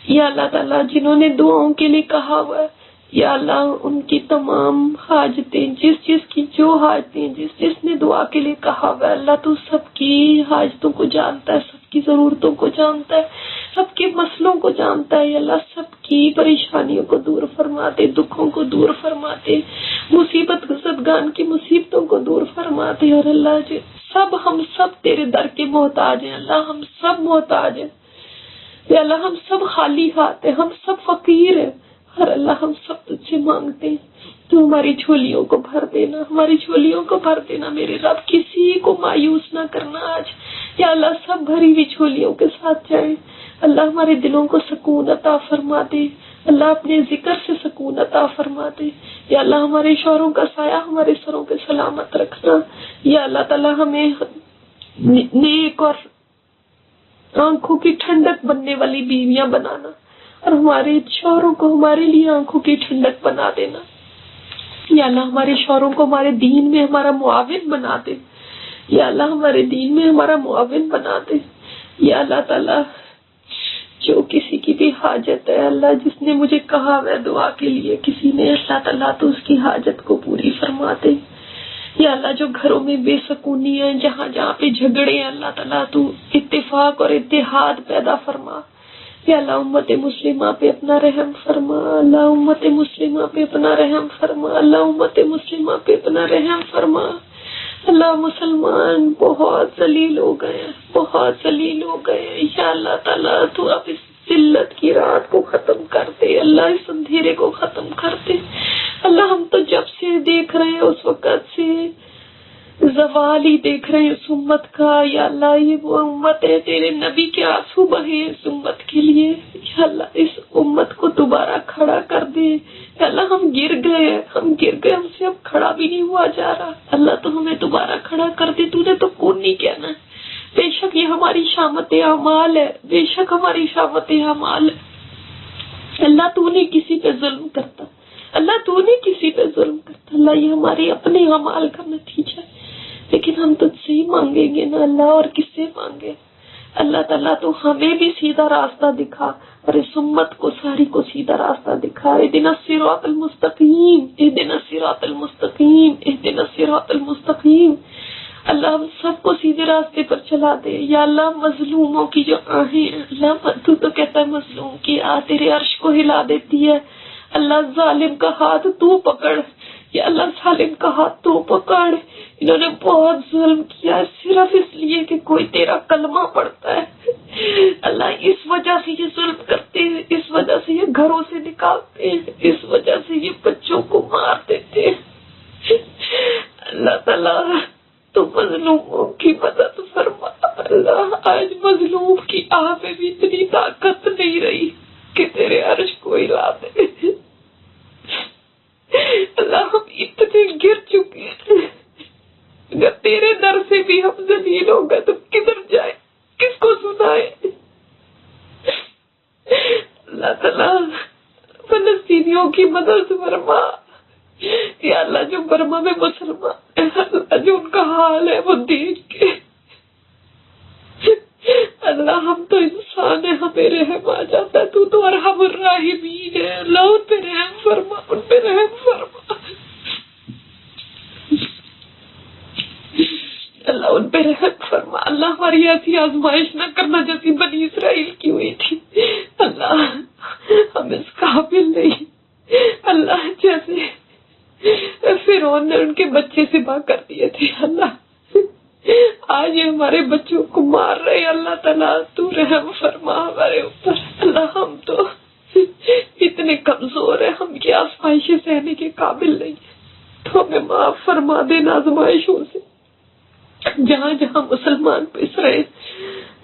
یا اللہ تعالیٰ جنہوں نے دعاؤں کے لیے کہا ہوا ہے، یا اللہ ان کی تمام حاجتیں، جس کی جو حاجتیں، جس نے دعا کے لیے کہا ہوا ہے، اللہ تو سب کی حاجتوں کو جانتا ہے، سب کی ضرورتوں کو جانتا ہے، سب کے مسئلوں کو جانتا ہے۔ یا اللہ سب کی پریشانیوں کو دور فرماتے، دکھوں کو دور فرماتے، مصیبت زدگان کی مصیبتوں کو دور فرماتے۔ اور اللہ ہم سب تیرے در کے محتاج ہیں، اللہ ہم سب محتاج ہیں۔ یا اللہ ہم سب خالی ہاتھ ہیں، ہم سب فقیر ہیں، اور اللہ ہم سب تجھ سے مانگتے ہیں تو ہماری جھولیوں کو بھر دینا، ہماری جھولیوں کو بھر دینا میرے رب، کسی کو مایوس نہ کرنا آج۔ یا اللہ سب بھری ہوئی جھولیوں کے ساتھ جائیں۔ اللہ ہمارے دلوں کو سکون عطا فرما دے، اللہ اپنے ذکر سے سکون عطا فرما دے۔ یا اللہ ہمارے شوہروں کا سایہ ہمارے سروں پہ سلامت رکھنا۔ یا اللہ تعالی ہمیں نیک اور آنکھوں کی ٹھنڈک بننے والی بیویاں بنانا، اور ہمارے شوہروں کو ہمارے لیے آنکھوں کی ٹھنڈک بنا دینا۔ یا اللہ ہمارے شوہروں کو ہمارے دین میں ہمارا معاون بنا دے، یا اللہ ہمارے دین میں ہمارا معاون بنا دے۔ یا اللہ تعالیٰ جو کسی کی بھی حاجت ہے، اللہ جس نے مجھے کہا ہے دعا کے لیے کسی نے، اللہ تعالیٰ تو اس کی حاجت کو پوری فرما دے۔ یا اللہ جو گھروں میں بے سکونی ہے، جہاں پہ جھگڑے ہیں، اللہ تعالیٰ تو اتفاق اور اتحاد پیدا فرما۔ یا اللہ امت مسلمہ پہ اپنا رحم فرما، اللہ امت مسلمہ پہ اپنا رحم فرما، اللہ امت مسلمہ پہ اپنا رحم فرما۔ اللہ مسلمان بہت ذلیل ہو گئے ہیں، بہت ذلیل ہو گئے ہیں۔ یا اللہ تعالیٰ تو اب اس ذلت کی رات کو ختم کر دے، اللہ اس اندھیرے کو ختم کر دے۔ اللہ ہم تو جب سے دیکھ رہے ہیں اس وقت سے زوال ہی دیکھ رہے ہیں اس امت کا۔ یا اللہ یہ وہ امت ہے، تیرے نبی کے آنسو بہے اس امت کے لیے۔ یا اللہ اس امت کو دوبارہ کھڑا کر دے۔ یا اللہ ہم گر گئے، ہم سے اب کھڑا بھی نہیں ہوا جا رہا، اللہ تو ہمیں دوبارہ کھڑا کر دے۔ تو نے تو کون نہیں کہنا ہے، بے شک یہ ہماری شامت اعمال ہے، بے شک ہماری شامت اعمال ہے۔ اللہ تو نہیں کسی پہ ظلم کرتا، اللہ تو نہیں کسی پہ ظلم کرتا، اللہ یہ ہمارے اپنے اعمال کا نتیجہ ہے۔ لیکن ہم تجھ سے ہی مانگیں گے نا اللہ، اور کس سے مانگے؟ اللہ تعالیٰ تو ہمیں بھی سیدھا راستہ دکھا، اور اس امت کو ساری کو سیدھا راستہ دکھا۔ اہدنا الصراط المستقیم، اہدنا الصراط المستقیم، اہدنا الصراط المستقیم۔ اللہ ہم سب کو سیدھے راستے پر چلا دے۔ یا اللہ مظلوموں کی جو آہیں ہیں، اللہ تو کہتا ہے مظلوم کی آہ تیرے عرش کو ہلا دیتی ہے۔ اللہ ظالم کا ہاتھ تو پکڑ، یا اللہ ظالم کا ہاتھ تو پکڑ۔ انہوں نے بہت ظلم کیا ہے، صرف اس لیے کہ کوئی تیرا کلمہ پڑھتا ہے۔ اللہ اس وجہ سے یہ ظلم کرتے ہیں، اس وجہ سے یہ گھروں سے نکالتے ہیں، اس وجہ سے یہ بچوں کو مار دیتے ہیں۔ اللہ تعالیٰ تو مظلوموں کی مدد فرما۔ اللہ آج مظلوم کی آہ میں بھی اتنی طاقت نہیں رہی کہ تیرے عرش کو ہلا دے۔ اللہ ہم اتنے گر چکے ہیں، اگر تیرے در سے بھی ہم ذلیل ہو گئے تو کدھر جائے، کس کو سنائے؟ اللہ تعالیٰ فلسطینیوں کی مدد فرما۔ یا اللہ جو برما میں مسلمان ہیں، اللہ جو ان کا حال ہے وہ دیکھ کے، اللہ ہم تو انسان ہیں، ہمیں رحم آ جاتا ہے، تو ارحم الراحمین ہے۔ اللہ ان پہ رحم فرما، ان پہ رحم فرما، اللہ ان پہ رحم فرما۔ اللہ ہماری ایسی آزمائش نہ کرنا جیسی بنی اسرائیل کی ہوئی تھی۔ اللہ ہم اس قابل نہیں، اللہ جیسے فرعون نے ان کے بچے ذبح کر دیے تھے، اللہ آج یہ ہمارے بچوں کو مار رہے۔ اللہ تعالیٰ تو رحم فرما ہمارے اوپر۔ اللہ ہم تو اتنے کمزور ہیں، ہم کی آزمائشیں سہنے کے قابل نہیں، تو ہمیں معاف فرما دینا آزمائشوں سے۔ جہاں جہاں مسلمان پس رہے،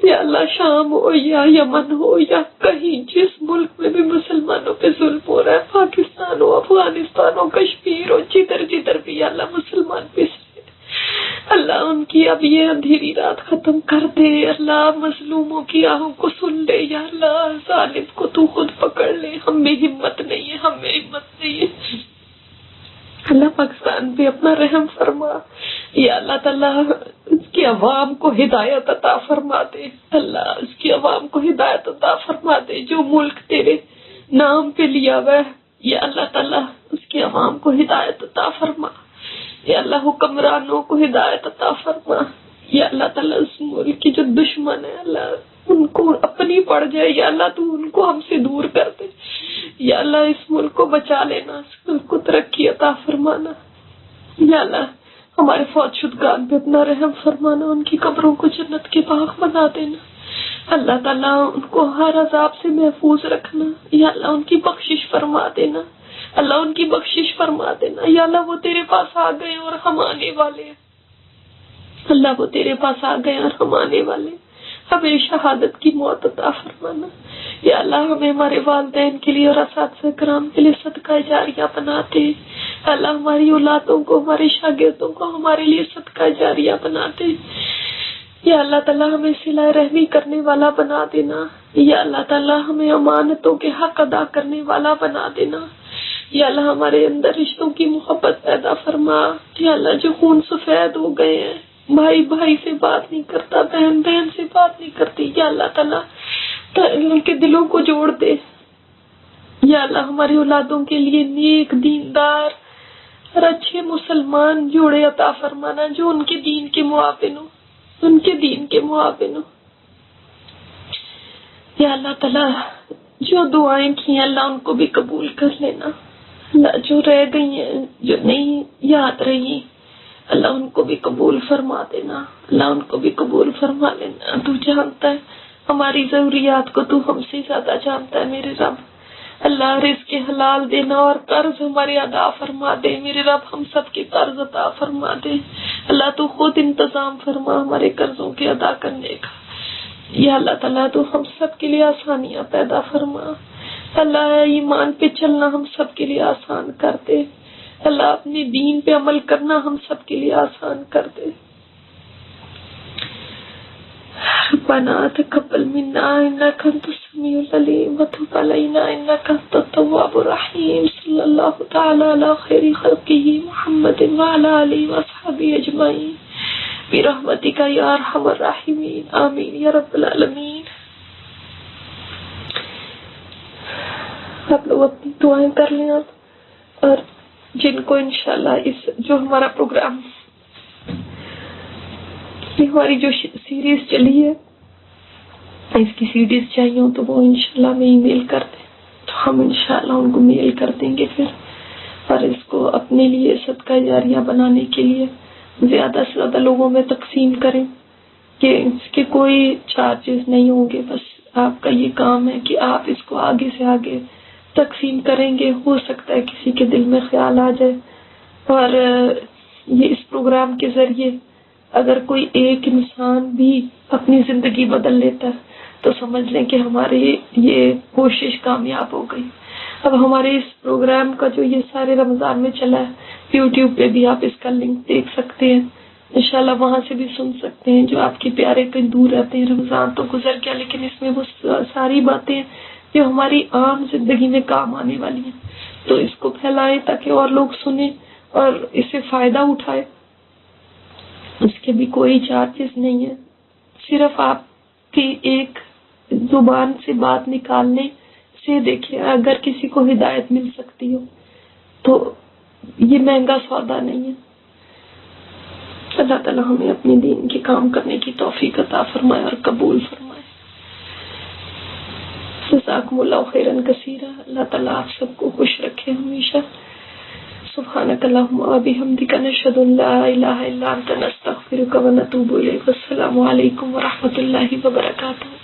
یا اللہ شام ہو یا یمن ہو یا کہیں جس ملک میں بھی مسلمانوں پہ ظلم ہو رہا ہے، پاکستان ہو، افغانستان ہو، کشمیر ہو، جدھر جدھر بھی یا اللہ مسلمان پس رہے، اللہ ان کی اب یہ اندھیری رات ختم کر دے، اللہ مظلوموں کی آہوں کو سن لے، یا اللہ ظالم کو تو خود پکڑ لے، ہم میں ہمت نہیں ہے، ہم میں ہمت نہیں ہے، اللہ پاکستان پہ اپنا رحم فرما، یا اللہ تعالیٰ اس کی عوام کو ہدایت عطا فرما دے، اللہ اس کی عوام کو ہدایت عطا فرما دے، جو ملک تیرے نام پہ لیا ہوا ہے، یا اللہ تعالیٰ اس کی عوام کو ہدایت عطا فرما، یا اللہ حکمرانوں کو ہدایت عطا فرما، یا اللہ تعالیٰ اس ملک کی جو دشمن ہے اللہ ان کو اپنی پڑ جائے، یا اللہ تو ان کو ہم سے دور کر دے، یا اللہ اس ملک کو بچا لینا، اس ملک کو ترقی عطا فرمانا، یا اللہ ہمارے فوت شدگان پہ اپنا رحم فرمانا، ان کی قبروں کو جنت کے باغ بنا دینا، اللہ تعالیٰ ان کو ہر عذاب سے محفوظ رکھنا، یا اللہ ان کی بخشش فرما دینا، اللہ ان کی بخشش فرما دینا، یا اللہ وہ تیرے پاس آ گئے اور ہم آنے والے ہیں، اللہ وہ تیرے پاس آ گئے اور ہم آنے والے، ہمیں شہادت کی موت عطا فرمانا، یا اللہ ہمیں ہمارے والدین کے لیے اور اساتذہ کرام کے لیے صدقہ جاریہ بنا دے، اللہ ہماری اولادوں کو، ہمارے شاگردوں کو ہمارے لیے صدقہ جاریہ بنا دے، یا اللہ تعالیٰ ہمیں صلہ رحمی کرنے والا بنا دینا، یا اللہ تعالیٰ ہمیں امانتوں کے حق ادا کرنے والا بنا دینا، یا اللہ ہمارے اندر رشتوں کی محبت پیدا فرما، یا اللہ جو خون سفید ہو گئے ہیں، بھائی بھائی سے بات نہیں کرتا، بہن بہن سے بات نہیں کرتی، یا اللہ تعالیٰ ان کے دلوں کو جوڑ دے، یا اللہ ہماری اولادوں کے لیے نیک دیندار اور اچھے مسلمان جوڑے عطا فرمانا، جو ان کے دین کے موافق ہو، ان کے دین کے موافق ہو، یا اللہ تعالیٰ جو دعائیں کی ہیں اللہ ان کو بھی قبول کر لینا، اللہ جو رہ گئی ہیں جو نہیں یاد رہی اللہ ان کو بھی قبول فرما دینا، اللہ ان کو بھی قبول فرما لینا، تو جانتا ہے ہماری ضروریات کو، تو ہم سے زیادہ جانتا ہے میرے رب، اللہ رزق حلال دینا اور قرض ہمارے ادا فرما دے میرے رب، ہم سب کے قرض عطا فرما دے، اللہ تو خود انتظام فرما ہمارے قرضوں کے ادا کرنے کا، یا اللہ تعالیٰ تو ہم سب کے لیے آسانیاں پیدا فرما، اللہ ایمان پہ چلنا ہم سب کے لیے آسان کر دے، اللہ اپنے دین پہ عمل کرنا ہم سب کے لیے آسان کر دے، ربنا تقبل منا انك انت السميع العليم وتب علينا انك انت التواب الرحيم، صلى الله تعالى على خير خلقه محمد وعلى اله واصحابه اجمعين برحمتك يا ارحم الراحمين، آمین یا رب العالمین۔ آپ لوگ اپنی دعائیں کر لیں اور جن کو انشاءاللہ اس جو ہمارا پروگرام ہماری جو سیریز چلی ہے اس کی سیڈیز چاہیے تو وہ انشاءاللہ ہمیں ای میل کر دیں، تو ہم انشاءاللہ ان کو میل کر دیں گے پھر، اور اس کو اپنے لیے صدقہ جاریہ بنانے کے لیے زیادہ سے زیادہ لوگوں میں تقسیم کریں، کہ اس کے کوئی چارجز نہیں ہوں گے، بس آپ کا یہ کام ہے کہ آپ اس کو آگے سے آگے تقسیم کریں گے، ہو سکتا ہے کسی کے دل میں خیال آ جائے، اور یہ اس پروگرام کے ذریعے اگر کوئی ایک انسان بھی اپنی زندگی بدل لیتا ہے تو سمجھ لیں کہ ہماری یہ کوشش کامیاب ہو گئی۔ اب ہمارے اس پروگرام کا جو یہ سارے رمضان میں چلا ہے یوٹیوب پہ بھی آپ اس کا لنک دیکھ سکتے ہیں، انشاءاللہ وہاں سے بھی سن سکتے ہیں، جو آپ کے پیارے کہیں دور رہتے ہیں، رمضان تو گزر گیا لیکن اس میں وہ ساری باتیں جو ہماری عام زندگی میں کام آنے والی ہیں، تو اس کو پھیلائیں تاکہ اور لوگ سنیں اور اس سے فائدہ اٹھائیں۔ اس کے بھی کوئی چارجز نہیں ہے، صرف آپ کی ایک زبان سے بات نکالنے سے دیکھیں، اگر کسی کو ہدایت مل سکتی ہو تو یہ مہنگا سودا نہیں ہے۔ اللہ تعالیٰ ہمیں اپنے دین کے کام کرنے کی توفیق عطا فرمائے اور قبول فرمائے۔ جزاکم اللہ خیرا کثیرا، اللہ تعالیٰ آپ سب کو خوش رکھے ہمیشہ۔ سبحانک اللہم وبحمدک، نشہد ان لا الہ الا انت، نستغفرک ونتوب الیک۔ السلام علیکم ورحمۃ اللہ وبرکاتہ۔